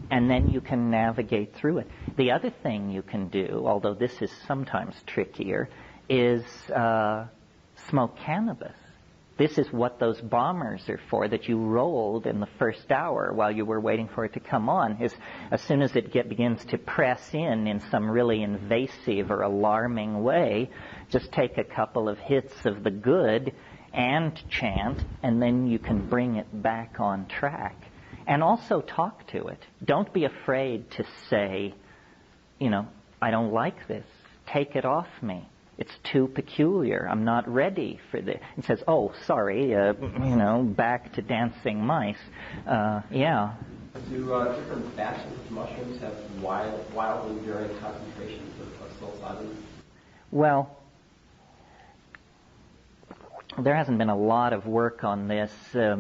and then you can navigate through it. The other thing you can do, although this is sometimes trickier, is smoke cannabis. This is what those bombers are for, that you rolled in the first hour while you were waiting for it to come on. As soon as it begins to press in some really invasive or alarming way, just take a couple of hits of the good and chant, and then you can bring it back on track. And also talk to it. Don't be afraid to say, I don't like this. Take it off me. It's too peculiar. I'm not ready for this. It says, oh, sorry, back to dancing mice. Yeah. Do different batches of mushrooms have wildly varying concentrations of psilocybin? Well, there hasn't been a lot of work on this.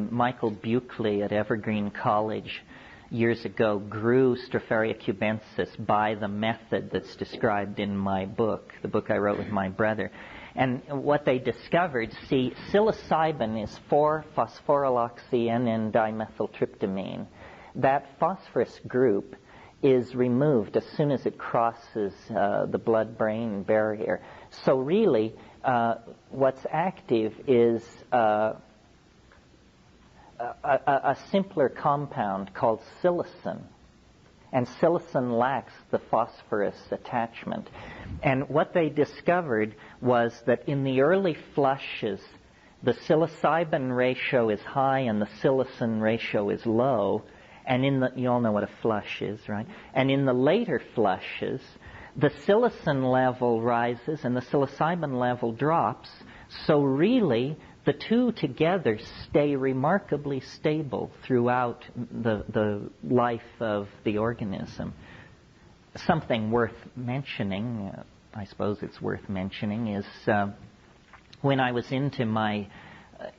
Michael Buckley at Evergreen College years ago grew Stropharia cubensis by the method that's described in my book, the book I wrote with my brother. And what they discovered, psilocybin is 4-phosphoryloxy-NN-dimethyltryptamine. That phosphorus group is removed as soon as it crosses the blood-brain barrier. So really, what's active is a simpler compound called psilocin. And psilocin lacks the phosphorus attachment. And what they discovered was that in the early flushes, the psilocybin ratio is high and the psilocin ratio is low. And you all know what a flush is, right? And in the later flushes, the psilocin level rises and the psilocybin level drops. So really, the two together stay remarkably stable throughout the life of the organism. Something worth mentioning, I suppose it's worth mentioning, is when I was into my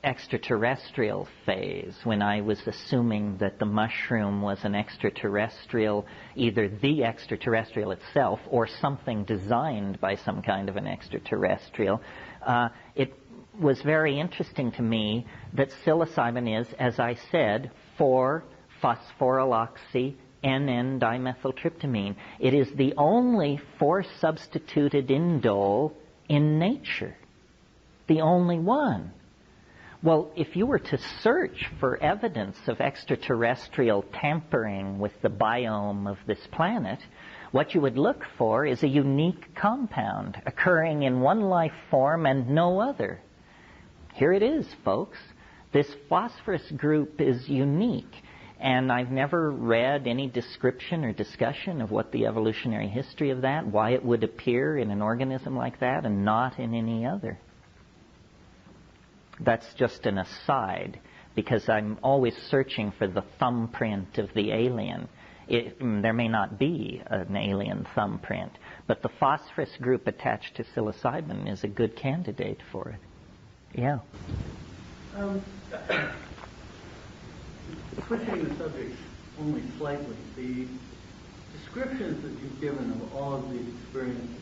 extraterrestrial phase, when I was assuming that the mushroom was an extraterrestrial, either the extraterrestrial itself or something designed by some kind of an extraterrestrial, it was very interesting to me that psilocybin is, as I said, 4-phosphoryloxy-NN-dimethyltryptamine. It is the only 4-substituted indole in nature. The only one. Well, if you were to search for evidence of extraterrestrial tampering with the biome of this planet, what you would look for is a unique compound occurring in one life form and no other. Here it is, folks. This phosphorus group is unique, and I've never read any description or discussion of what the evolutionary history of that, why it would appear in an organism like that and not in any other. That's just an aside, because I'm always searching for the thumbprint of the alien. There may not be an alien thumbprint, but the phosphorus group attached to psilocybin is a good candidate for it. Yeah. Switching the subject only slightly, the descriptions that you've given of all of these experiences,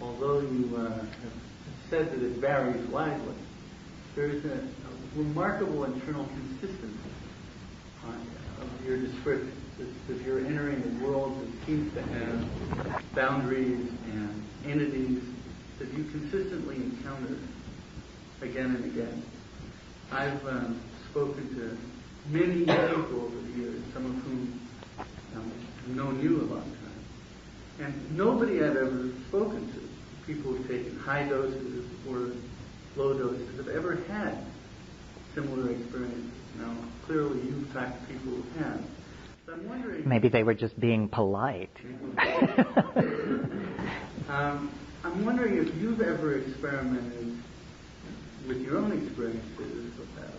although you have said that it varies widely, there's a remarkable internal consistency of your descriptions. That you're entering a world that seems to have boundaries and entities that you consistently encounter again and again. I've spoken to many people over the years, some of whom have known you a long time. And nobody I've ever spoken to, people who've taken high doses or low doses, have ever had similar experiences. Now, clearly you've talked to people who have. So I'm wondering... Maybe they were just being polite. I'm wondering if you've ever experimented with your own experiences,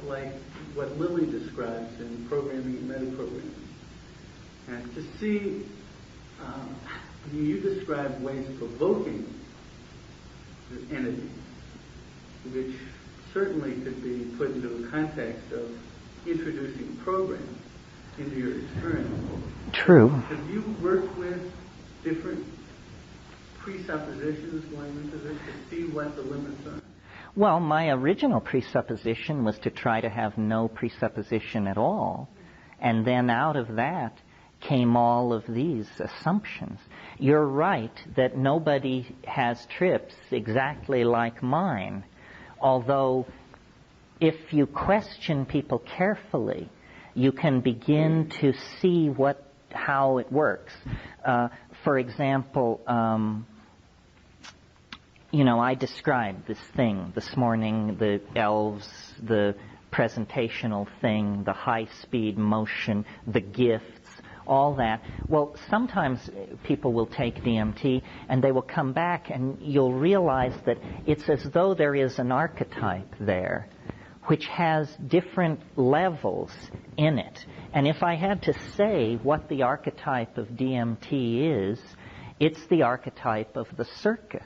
like what Lily describes in programming and metaprogramming. And to see, you describe ways of provoking entities, which certainly could be put into a context of introducing programs into your experience. True. Have you worked with different presuppositions going into this to see what the limits are? Well, my original presupposition was to try to have no presupposition at all. And then out of that came all of these assumptions. You're right that nobody has trips exactly like mine, although if you question people carefully, you can begin to see how it works. For example, I described this thing this morning, the elves, the presentational thing, the high-speed motion, the gifts, all that. Well, sometimes people will take DMT and they will come back and you'll realize that it's as though there is an archetype there which has different levels in it. And if I had to say what the archetype of DMT is, it's the archetype of the circus.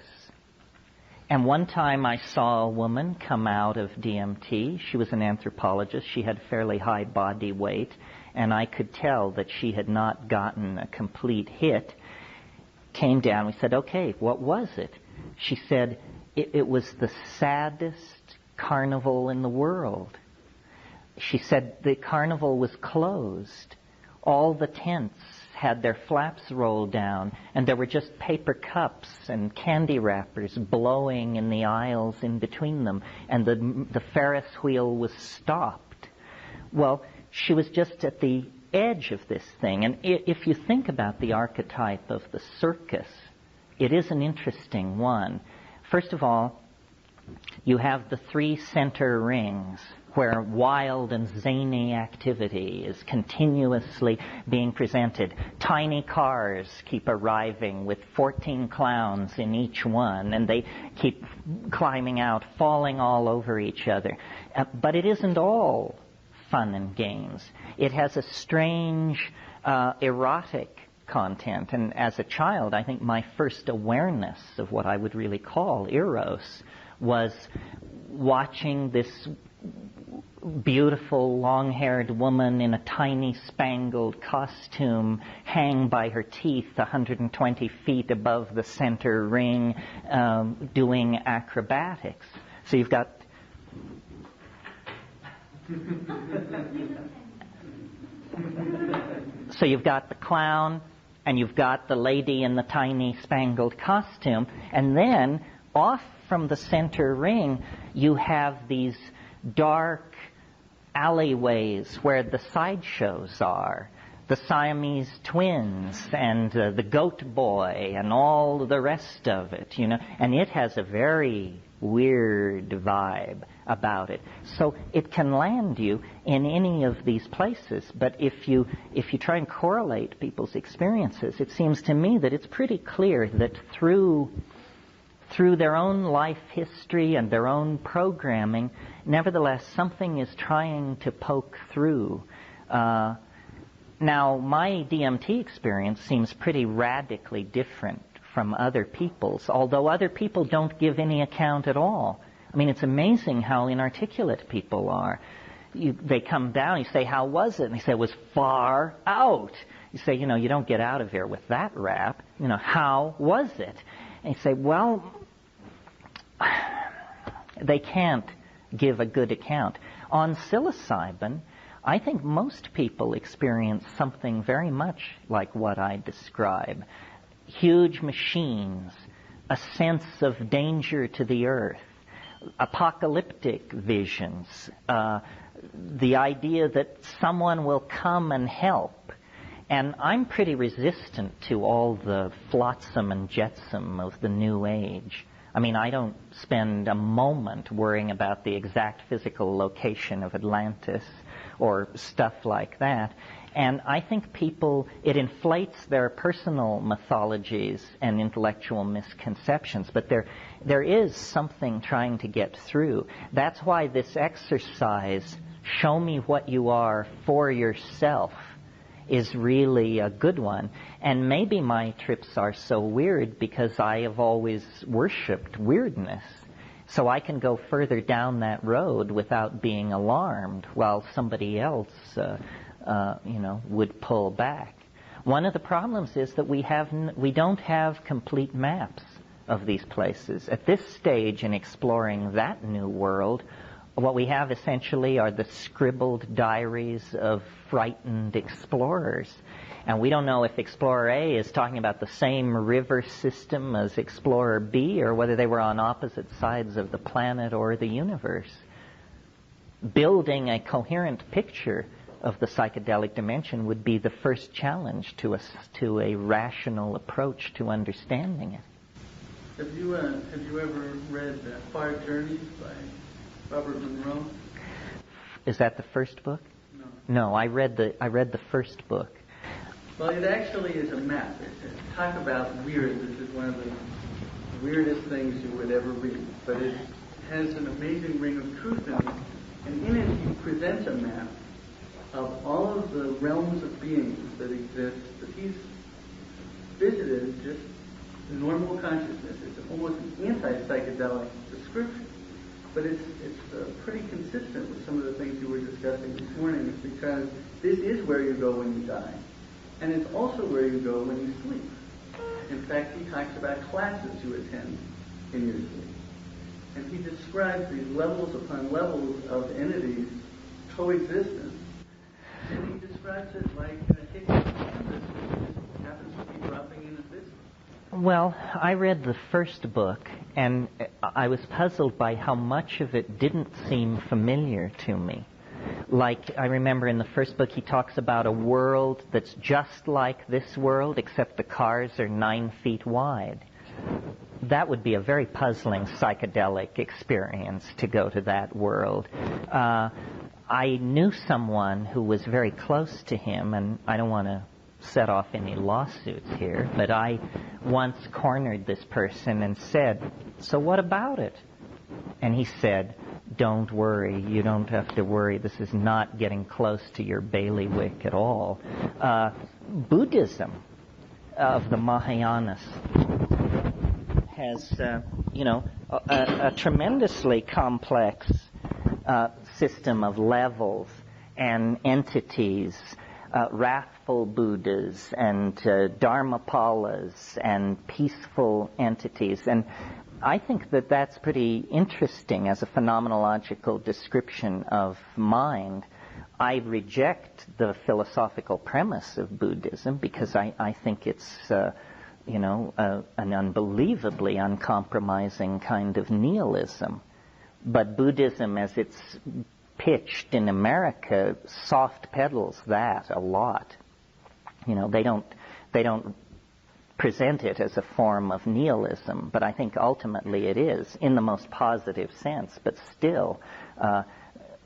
And one time I saw a woman come out of DMT. She was an anthropologist. She had fairly high body weight, and I could tell that she had not gotten a complete hit. Came down. We said, okay, what was it? She said, it was the saddest carnival in the world. She said the carnival was closed. All the tents had their flaps rolled down, and there were just paper cups and candy wrappers blowing in the aisles in between them, and the Ferris wheel was stopped. Well, she was just at the edge of this thing. And if you think about the archetype of the circus, it is an interesting one. First of all, you have the 3 center rings where wild and zany activity is continuously being presented. Tiny cars keep arriving with 14 clowns in each one, and they keep climbing out, falling all over each other. But it isn't all fun and games. It has a strange erotic content, and as a child, I think my first awareness of what I would really call eros was watching this beautiful long-haired woman in a tiny spangled costume hang by her teeth 120 feet above the center ring, doing acrobatics. So you've got the clown, and you've got the lady in the tiny spangled costume, and then off from the center ring you have these dark alleyways where the sideshows are, the Siamese twins and the goat boy and all the rest of it, and it has a very weird vibe about it. So it can land you in any of these places, but if you try and correlate people's experiences, it seems to me that it's pretty clear that through their own life history and their own programming, nevertheless, something is trying to poke through. Now, my DMT experience seems pretty radically different from other people's, although other people don't give any account at all. I mean, it's amazing how inarticulate people are. They come down, you say, how was it? And they say, it was far out. You say, you don't get out of here with that rap. How was it? And you say, well, they can't give a good account. On psilocybin, I think most people experience something very much like what I describe. Huge machines, a sense of danger to the earth, apocalyptic visions, the idea that someone will come and help. And I'm pretty resistant to all the flotsam and jetsam of the New Age. I mean, I don't spend a moment worrying about the exact physical location of Atlantis or stuff like that. And I think it inflates their personal mythologies and intellectual misconceptions, but there is something trying to get through. That's why this exercise, show me what you are for yourself, is really a good one. And maybe my trips are so weird because I have always worshipped weirdness. So I can go further down that road without being alarmed while somebody else would pull back. One of the problems is that we don't have complete maps of these places. At this stage in exploring that new world, What we have essentially are the scribbled diaries of frightened explorers. And we don't know if Explorer A is talking about the same river system as Explorer B, or whether they were on opposite sides of the planet or the universe. Building a coherent picture of the psychedelic dimension would be the first challenge to a rational approach to understanding it. Have you ever read Far Journeys by Robert Monroe? Is that the first book? No, I read the first book. Well, it actually is a map. Talk about weird. This is one of the weirdest things you would ever read. But it has an amazing ring of truth in it. And in it, he presents a map of all of the realms of beings that exist that he's visited just normal consciousness. It's almost an anti-psychedelic description. But it's pretty consistent with some of the things you were discussing this morning. It's because this is where you go when you die. And it's also where you go when you sleep. In fact, he talks about classes you attend in your sleep. And he describes these levels upon levels of entities coexistence. And he describes it like in a ticket canvas, which just happens to be dropping in a business. Well, I read the first book, and I was puzzled by how much of it didn't seem familiar to me. Like, I remember in the first book he talks about a world that's just like this world, except the cars are 9 feet wide. That would be a very puzzling psychedelic experience, to go to that world. I knew someone who was very close to him, and I don't want to set off any lawsuits here, but I once cornered this person and said, "So what about it?" And he said, "Don't worry, you don't have to worry. This is not getting close to your bailiwick at all." Buddhism of the Mahayanas has, a tremendously complex system of levels and entities, wrathful Buddhas and Dharmapalas and peaceful entities. And I think that that's pretty interesting as a phenomenological description of mind. I reject the philosophical premise of Buddhism because I think it's, an unbelievably uncompromising kind of nihilism. But Buddhism, as it's pitched in America, soft pedals that a lot. They don't present it as a form of nihilism, but I think ultimately it is, in the most positive sense. But still,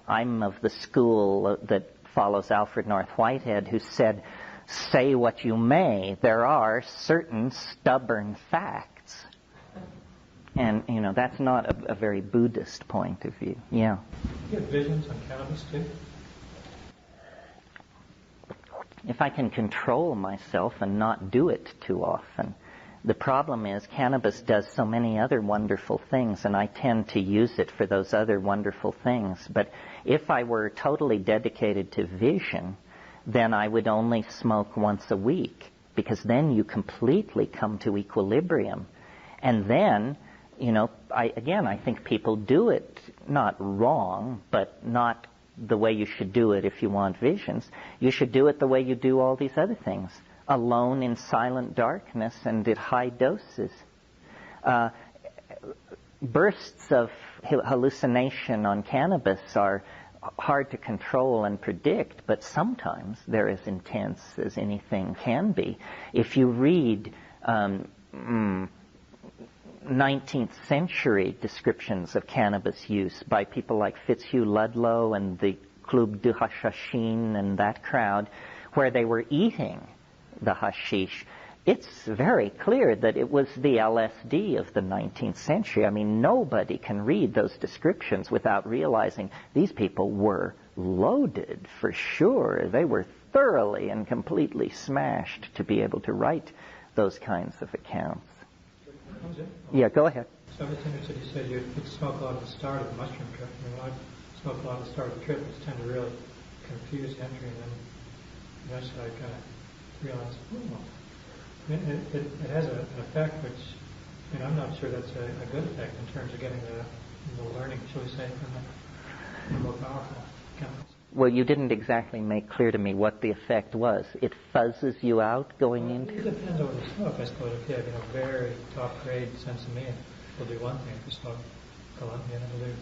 I'm of the school that follows Alfred North Whitehead, who said, "Say what you may, there are certain stubborn facts." And, that's not a very Buddhist point of view. Yeah. You have visions on cannabis, too? If I can control myself and not do it too often. The problem is cannabis does so many other wonderful things, and I tend to use it for those other wonderful things. But if I were totally dedicated to vision, then I would only smoke once a week, because then you completely come to equilibrium. And then, I think people do it not wrong, but not the way you should do it if you want visions. You should do it the way you do all these other things, alone in silent darkness and at high doses. Bursts of hallucination on cannabis are hard to control and predict, but sometimes they're as intense as anything can be. If you read 19th century descriptions of cannabis use by people like Fitzhugh Ludlow and the Club du Hashashin and that crowd, where they were eating the hashish, it's very clear that it was the LSD of the 19th century. I mean, nobody can read those descriptions without realizing these people were loaded for sure. They were thoroughly and completely smashed to be able to write those kinds of accounts. Yeah, go ahead. So it's interesting you said you'd smoke a lot at the start of the mushroom trip. When I smoke a lot at the start of the trip, it's tend to really confuse entry, and then eventually I kind of realize, it has an effect which, I'm not sure that's a good effect in terms of getting the learning, shall we say, from more powerful chemicals. Well, you didn't exactly make clear to me what the effect was. It fuzzes you out going Well, into? it depends on the smoke, I suppose. If you have, very top-grade sensimilla, it'll do one thing. If you smoke Colombian, it'll do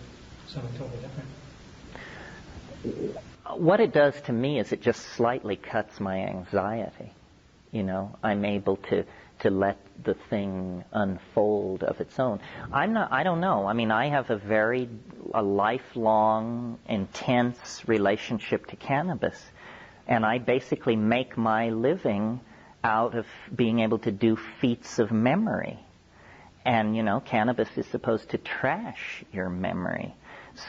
something totally different. What it does to me is it just slightly cuts my anxiety. I'm able to let the thing unfold of its own. I don't know. I mean, I have a lifelong, intense relationship to cannabis. And I basically make my living out of being able to do feats of memory. And, cannabis is supposed to trash your memory.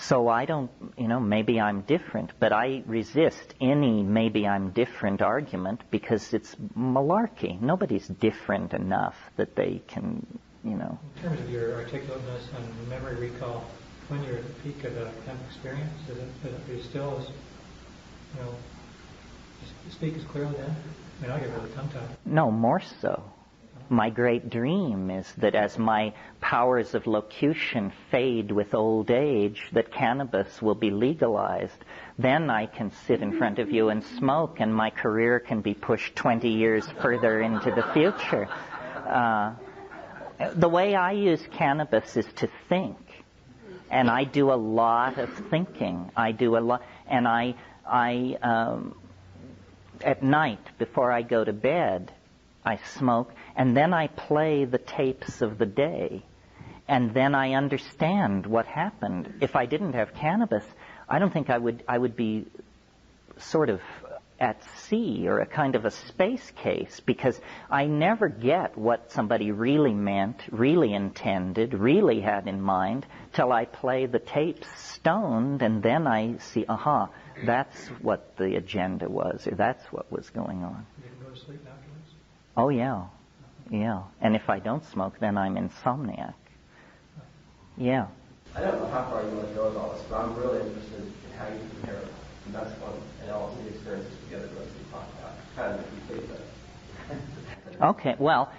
So I don't, maybe I'm different, but I resist any maybe I'm different argument because it's malarkey. Nobody's different enough that they can, In terms of your articulateness and memory recall, when you're at the peak of a hemp experience, is it still as, speak as clearly then? I mean, I get really tongue-tied. No, more so. My great dream is that as my powers of locution fade with old age, that cannabis will be legalized. Then I can sit in front of you and smoke, and my career can be pushed 20 years further into the future. The way I use cannabis is to think. And I do a lot of thinking. And I at night, before I go to bed, I smoke, and then I play the tapes of the day, and then I understand what happened. If I didn't have cannabis, I don't think I would be sort of at sea or a kind of a space case, because I never get what somebody really meant, really intended, really had in mind, till I play the tapes stoned, and then I see, that's what the agenda was, or that's what was going on. You can go to sleep afterwards? Oh, yeah. And if I don't smoke, then I'm insomniac. Yeah. I don't know how far you want to go with all this, but I'm really interested in how you compare mescaline and LSD experiences together to what you talked about. Kind of complete that. Okay, well,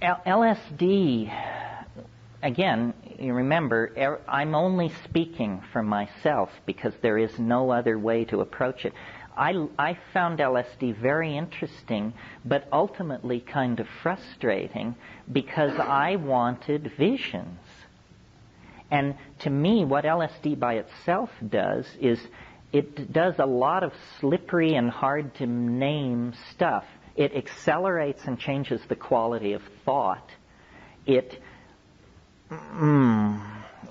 LSD, again, you remember, I'm only speaking for myself because there is no other way to approach it. I found LSD very interesting, but ultimately kind of frustrating because I wanted visions. And to me, what LSD by itself does is it does a lot of slippery and hard to name stuff. It accelerates and changes the quality of thought.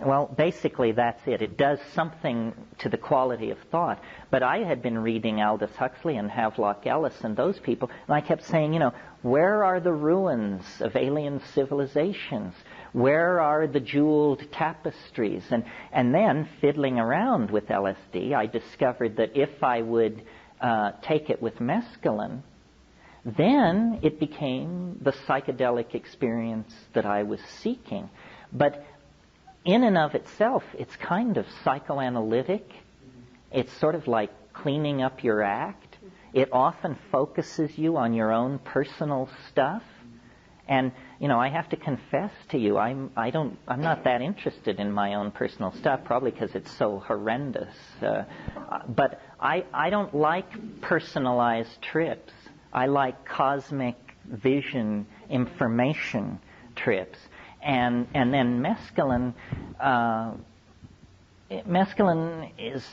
Well, basically that's it. It does something to the quality of thought. But I had been reading Aldous Huxley and Havelock Ellis and those people, and I kept saying, where are the ruins of alien civilizations? Where are the jeweled tapestries? And then, fiddling around with LSD, I discovered that if I would take it with mescaline, then it became the psychedelic experience that I was seeking. But in and of itself, it's kind of psychoanalytic. It's sort of like cleaning up your act. It often focuses you on your own personal stuff. And, I have to confess to you, I'm not that interested in my own personal stuff, probably because it's so horrendous. But I don't like personalized trips. I like cosmic vision information trips. And then mescaline is,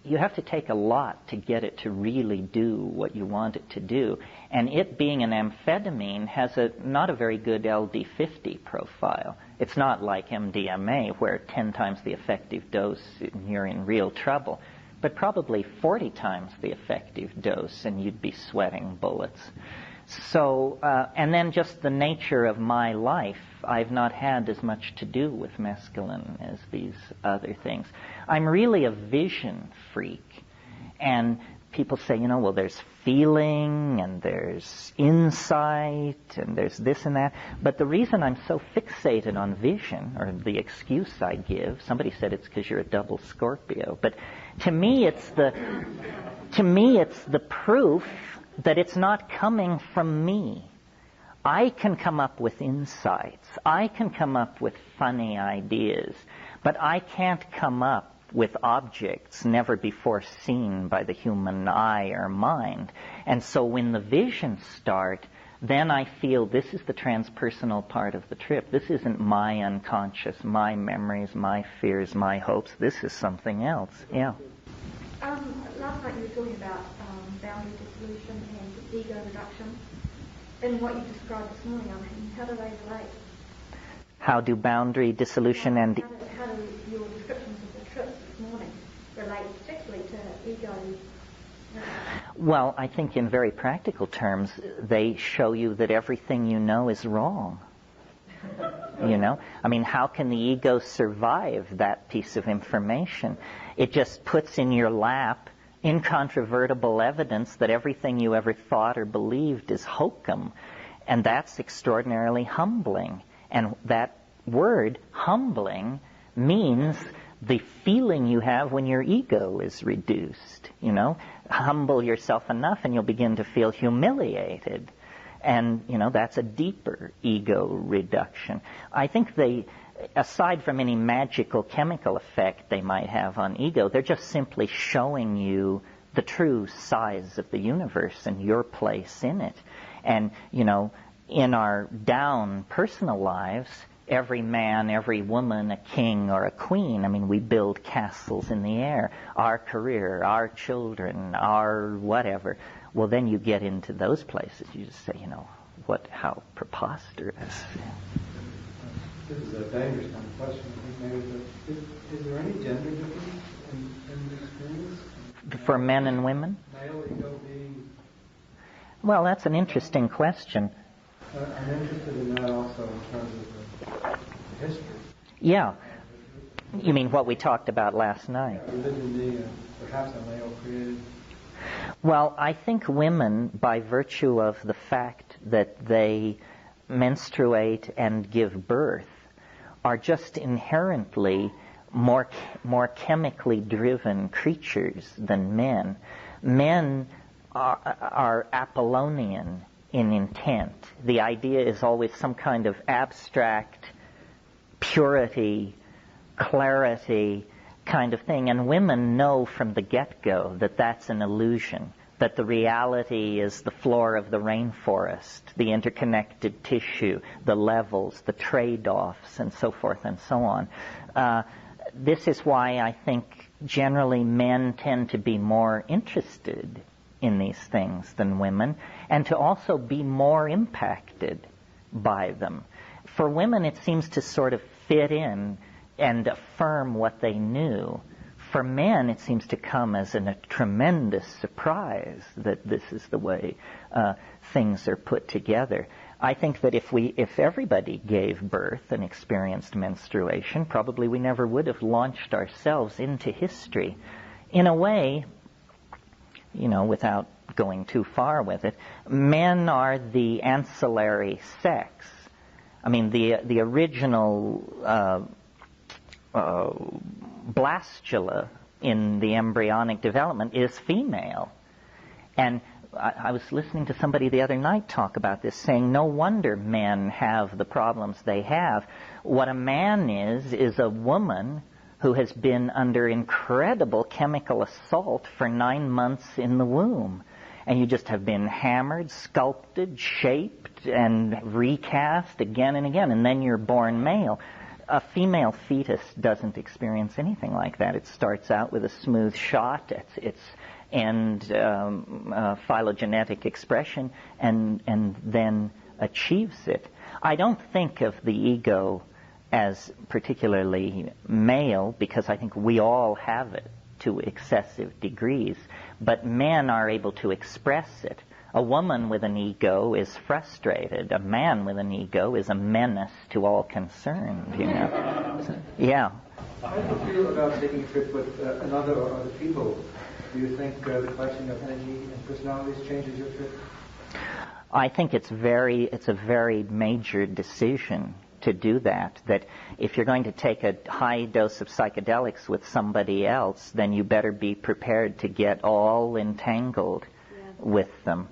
you have to take a lot to get it to really do what you want it to do. And it being an amphetamine has not a very good LD50 profile. It's not like MDMA where 10 times the effective dose and you're in real trouble, but probably 40 times the effective dose and you'd be sweating bullets. So, and then just the nature of my life, I've not had as much to do with mescaline as these other things. I'm really a vision freak. And people say, well, there's feeling and there's insight and there's this and that. But the reason I'm so fixated on vision, or the excuse I give, somebody said it's because you're a double Scorpio. But to me, it's the proof that it's not coming from me. I can come up with insights. I can come up with funny ideas. But I can't come up with objects never before seen by the human eye or mind. And so when the visions start, then I feel this is the transpersonal part of the trip. This isn't my unconscious, my memories, my fears, my hopes. This is something else. Yeah. Last night you were talking about boundary dissolution and ego reduction. In what you described this morning, I mean, how do they relate? How do boundary dissolution and... How do your descriptions of the trips this morning relate particularly to ego? Well, I think in very practical terms, they show you that everything you know is wrong. You know? I mean, how can the ego survive that piece of information? It just puts in your lap incontrovertible evidence that everything you ever thought or believed is hokum. And that's extraordinarily humbling. And that word, humbling, means the feeling you have when your ego is reduced. You know, humble yourself enough and you'll begin to feel humiliated. And, you know, that's a deeper ego reduction. I think they, aside from any magical chemical effect they might have on ego, they're just simply showing you the true size of the universe and your place in it. And, you know, in our down personal lives, every man, every woman, a king or a queen. I mean, we build castles in the air. Our career, our children, our whatever. Well, then you get into those places. You just say, you know, how preposterous. This is a dangerous kind of question, I think, maybe, but is there any gender difference in the experience? For men and women? Male ego being... Well, that's an interesting question. I'm interested in that also in terms of the history. Yeah. You mean what we talked about last night? Religion being perhaps a male created. Well, I think women, by virtue of the fact that they menstruate and give birth, are just inherently more chemically driven creatures than men. Men are Apollonian in intent. The idea is always some kind of abstract purity, clarity kind of thing. And women know from the get-go that that's an illusion, that the reality is the floor of the rainforest, the interconnected tissue, the levels, the trade-offs, and so forth and so on. This is why I think generally men tend to be more interested in these things than women, and to also be more impacted by them. For women, it seems to sort of fit in and affirm what they knew. For men, it seems to come as a tremendous surprise that this is the way things are put together. I think that if everybody gave birth and experienced menstruation, probably we never would have launched ourselves into history. In a way, you know, without going too far with it, men are the ancillary sex. I mean, the original blastula in the embryonic development is female. And I was listening to somebody the other night talk about this, saying no wonder men have the problems they have. What a man is a woman who has been under incredible chemical assault for 9 months in the womb. And you just have been hammered, sculpted, shaped, and recast again and again, and then you're born male. A female fetus doesn't experience anything like that. It starts out with a smooth shot, its end phylogenetic expression, and then achieves it. I don't think of the ego as particularly male, because I think we all have it to excessive degrees, but men are able to express it. A woman with an ego is frustrated. A man with an ego is a menace to all concerned, you know. So, yeah. How do you feel about taking a trip with another or other people? Do you think the question of energy and personalities changes your trip? I think it's a very major decision to do that. That if you're going to take a high dose of psychedelics with somebody else, then you better be prepared to get all entangled with them,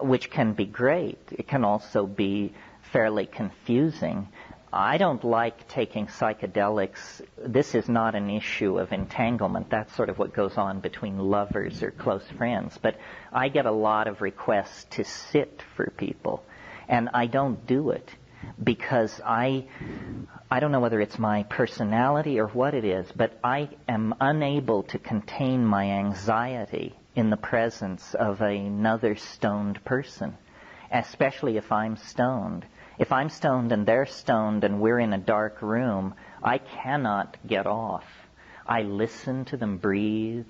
which can be great. It can also be fairly confusing. I don't like taking psychedelics. This is not an issue of entanglement. That's sort of what goes on between lovers or close friends. But I get a lot of requests to sit for people, and I don't do it because I don't know whether it's my personality or what it is, but I am unable to contain my anxiety in the presence of another stoned person, especially if I'm stoned. If I'm stoned and they're stoned and we're in a dark room, I cannot get off. I listen to them breathe.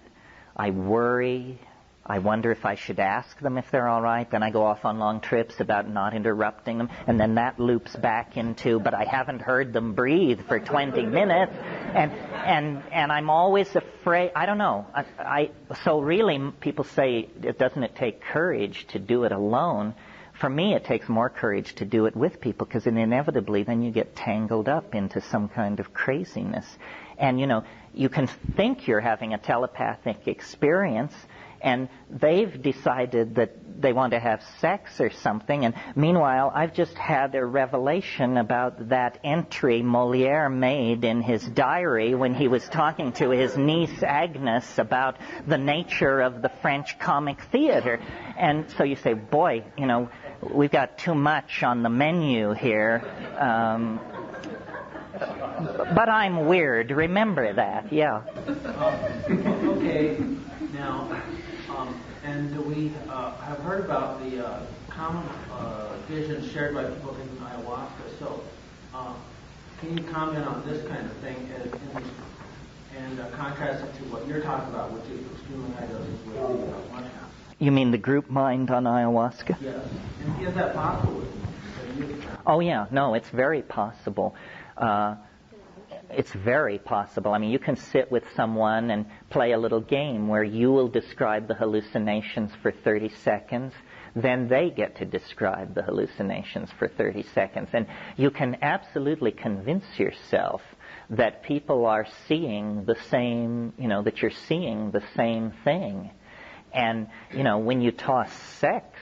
I worry. I wonder if I should ask them if they're all right. Then I go off on long trips about not interrupting them. And then that loops back into, but I haven't heard them breathe for 20 minutes. And I'm always afraid. I don't know. So really, people say, doesn't it take courage to do it alone? For me, it takes more courage to do it with people, because inevitably then you get tangled up into some kind of craziness. And, you can think you're having a telepathic experience, and they've decided that they want to have sex or something, and meanwhile, I've just had a revelation about that entry Molière made in his diary when he was talking to his niece Agnes about the nature of the French comic theater. And so you say, boy, we've got too much on the menu here. But I'm weird. Remember that, yeah. Okay, now, and we have heard about the common visions shared by people in ayahuasca. So, can you comment on this kind of thing and contrast it to what you're talking about, which is extremely high doses with the mushroom? You mean the group mind on ayahuasca? Yes. And is that possible? Oh, yeah. No, it's very possible. It's very possible. I mean, you can sit with someone and play a little game where you will describe the hallucinations for 30 seconds. Then they get to describe the hallucinations for 30 seconds. And you can absolutely convince yourself that people are seeing the same, that you're seeing the same thing. And, when you toss sex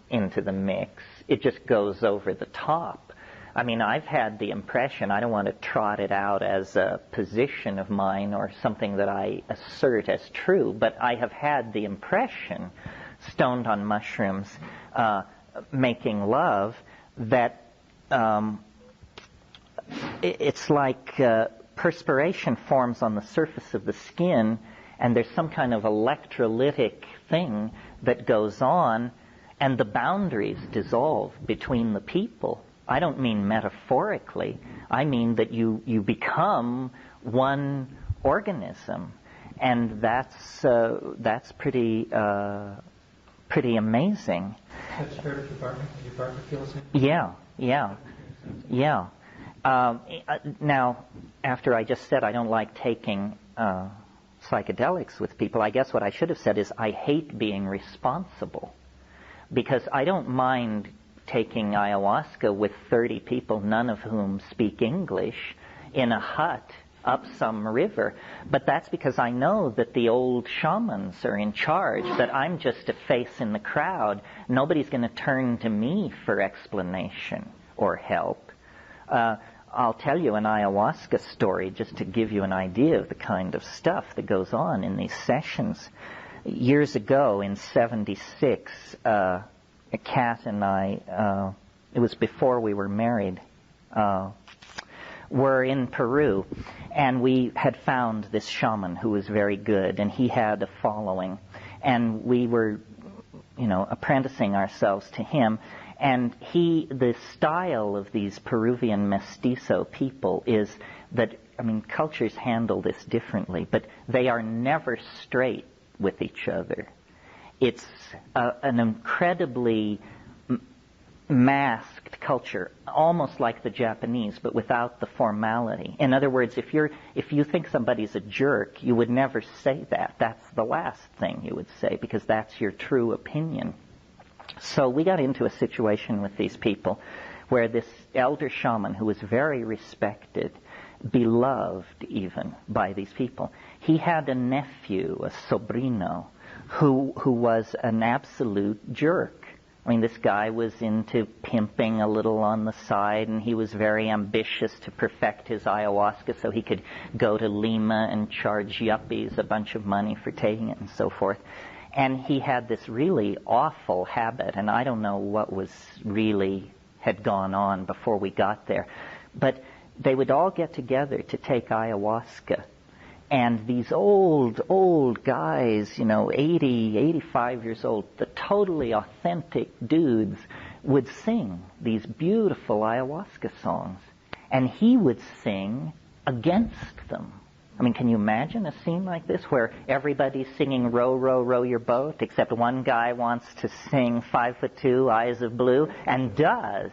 into the mix, it just goes over the top. I mean, I've had the impression, I don't want to trot it out as a position of mine or something that I assert as true, but I have had the impression, stoned on mushrooms, making love, that it's like perspiration forms on the surface of the skin, and there's some kind of electrolytic thing that goes on, and the boundaries dissolve between the people. I don't mean metaphorically. I mean that you become one organism, and that's pretty amazing. That's fair to your partner feels it? Yeah. Now, after I just said I don't like taking psychedelics with people, I guess what I should have said is I hate being responsible, because I don't mind taking ayahuasca with 30 people, none of whom speak English, in a hut up some river. But that's because I know that the old shamans are in charge, that I'm just a face in the crowd. Nobody's going to turn to me for explanation or help. I'll tell you an ayahuasca story just to give you an idea of the kind of stuff that goes on in these sessions. Years ago, in '76, Kat and I, it was before we were married, were in Peru, and we had found this shaman who was very good, and he had a following, and we were, apprenticing ourselves to him. And the style of these Peruvian mestizo people is that, cultures handle this differently, but they are never straight with each other. It's an incredibly masked culture, almost like the Japanese, but without the formality. In other words, if you think somebody's a jerk, you would never say that. That's the last thing you would say, because that's your true opinion. So we got into a situation with these people where this elder shaman, who was very respected, beloved even by these people, he had a nephew, a sobrino, who was an absolute jerk. I mean, this guy was into pimping a little on the side, and he was very ambitious to perfect his ayahuasca so he could go to Lima and charge yuppies a bunch of money for taking it and so forth. And he had this really awful habit, and I don't know what was really had gone on before we got there. But they would all get together to take ayahuasca. And these old guys, 80, 85 years old, the totally authentic dudes, would sing these beautiful ayahuasca songs. And he would sing against them. I mean, can you imagine a scene like this where everybody's singing Row, Row, Row Your Boat, except one guy wants to sing 5'2", Eyes of Blue, and does.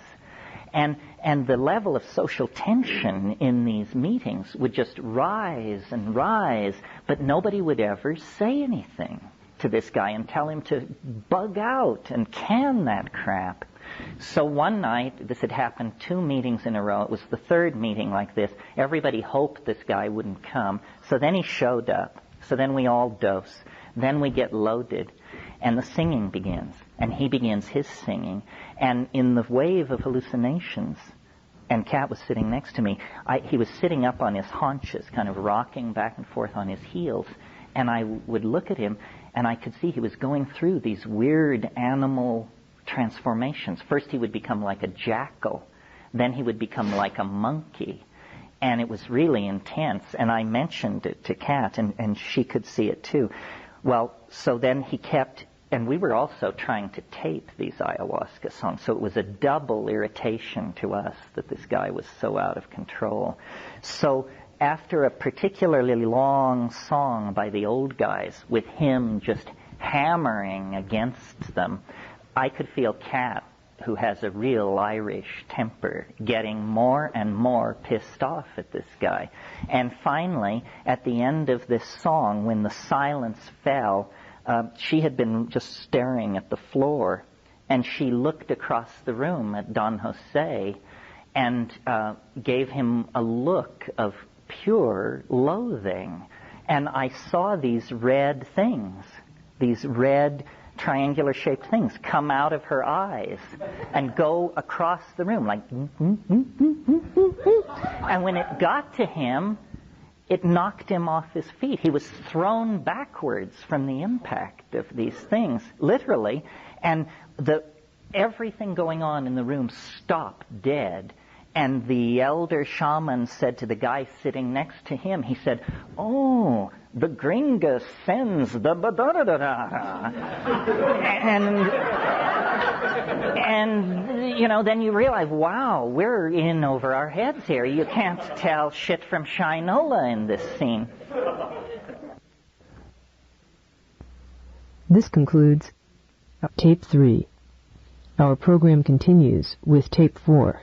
And the level of social tension in these meetings would just rise and rise, but nobody would ever say anything to this guy and tell him to bug out and can that crap. So one night, this had happened 2 meetings in a row. It was the 3rd meeting like this. Everybody hoped this guy wouldn't come. So then he showed up. So then we all dose. Then we get loaded. And the singing begins. And he begins his singing. And in the wave of hallucinations, and Kat was sitting next to me, he was sitting up on his haunches, kind of rocking back and forth on his heels. And I would look at him, and I could see he was going through these weird animal transformations. First he would become like a jackal. Then he would become like a monkey. And it was really intense. And I mentioned it to Kat, and she could see it too. Well, so then he kept, and we were also trying to tape these ayahuasca songs, so it was a double irritation to us that this guy was so out of control. So after a particularly long song by the old guys, with him just hammering against them, I could feel Kat, who has a real Irish temper, getting more and more pissed off at this guy. And finally, at the end of this song, when the silence fell, she had been just staring at the floor, and she looked across the room at Don Jose and gave him a look of pure loathing. And I saw these red things, these red triangular-shaped things come out of her eyes and go across the room like... And when it got to him, it knocked him off his feet. He was thrown backwards from the impact of these things, literally, and everything going on in the room stopped dead. And the elder shaman said to the guy sitting next to him, he said, "Oh, the gringa sends the ba-da-da-da-da." And then you realize, wow, we're in over our heads here. You can't tell shit from Shinola in this scene. This concludes tape 3. Our program continues with tape 4.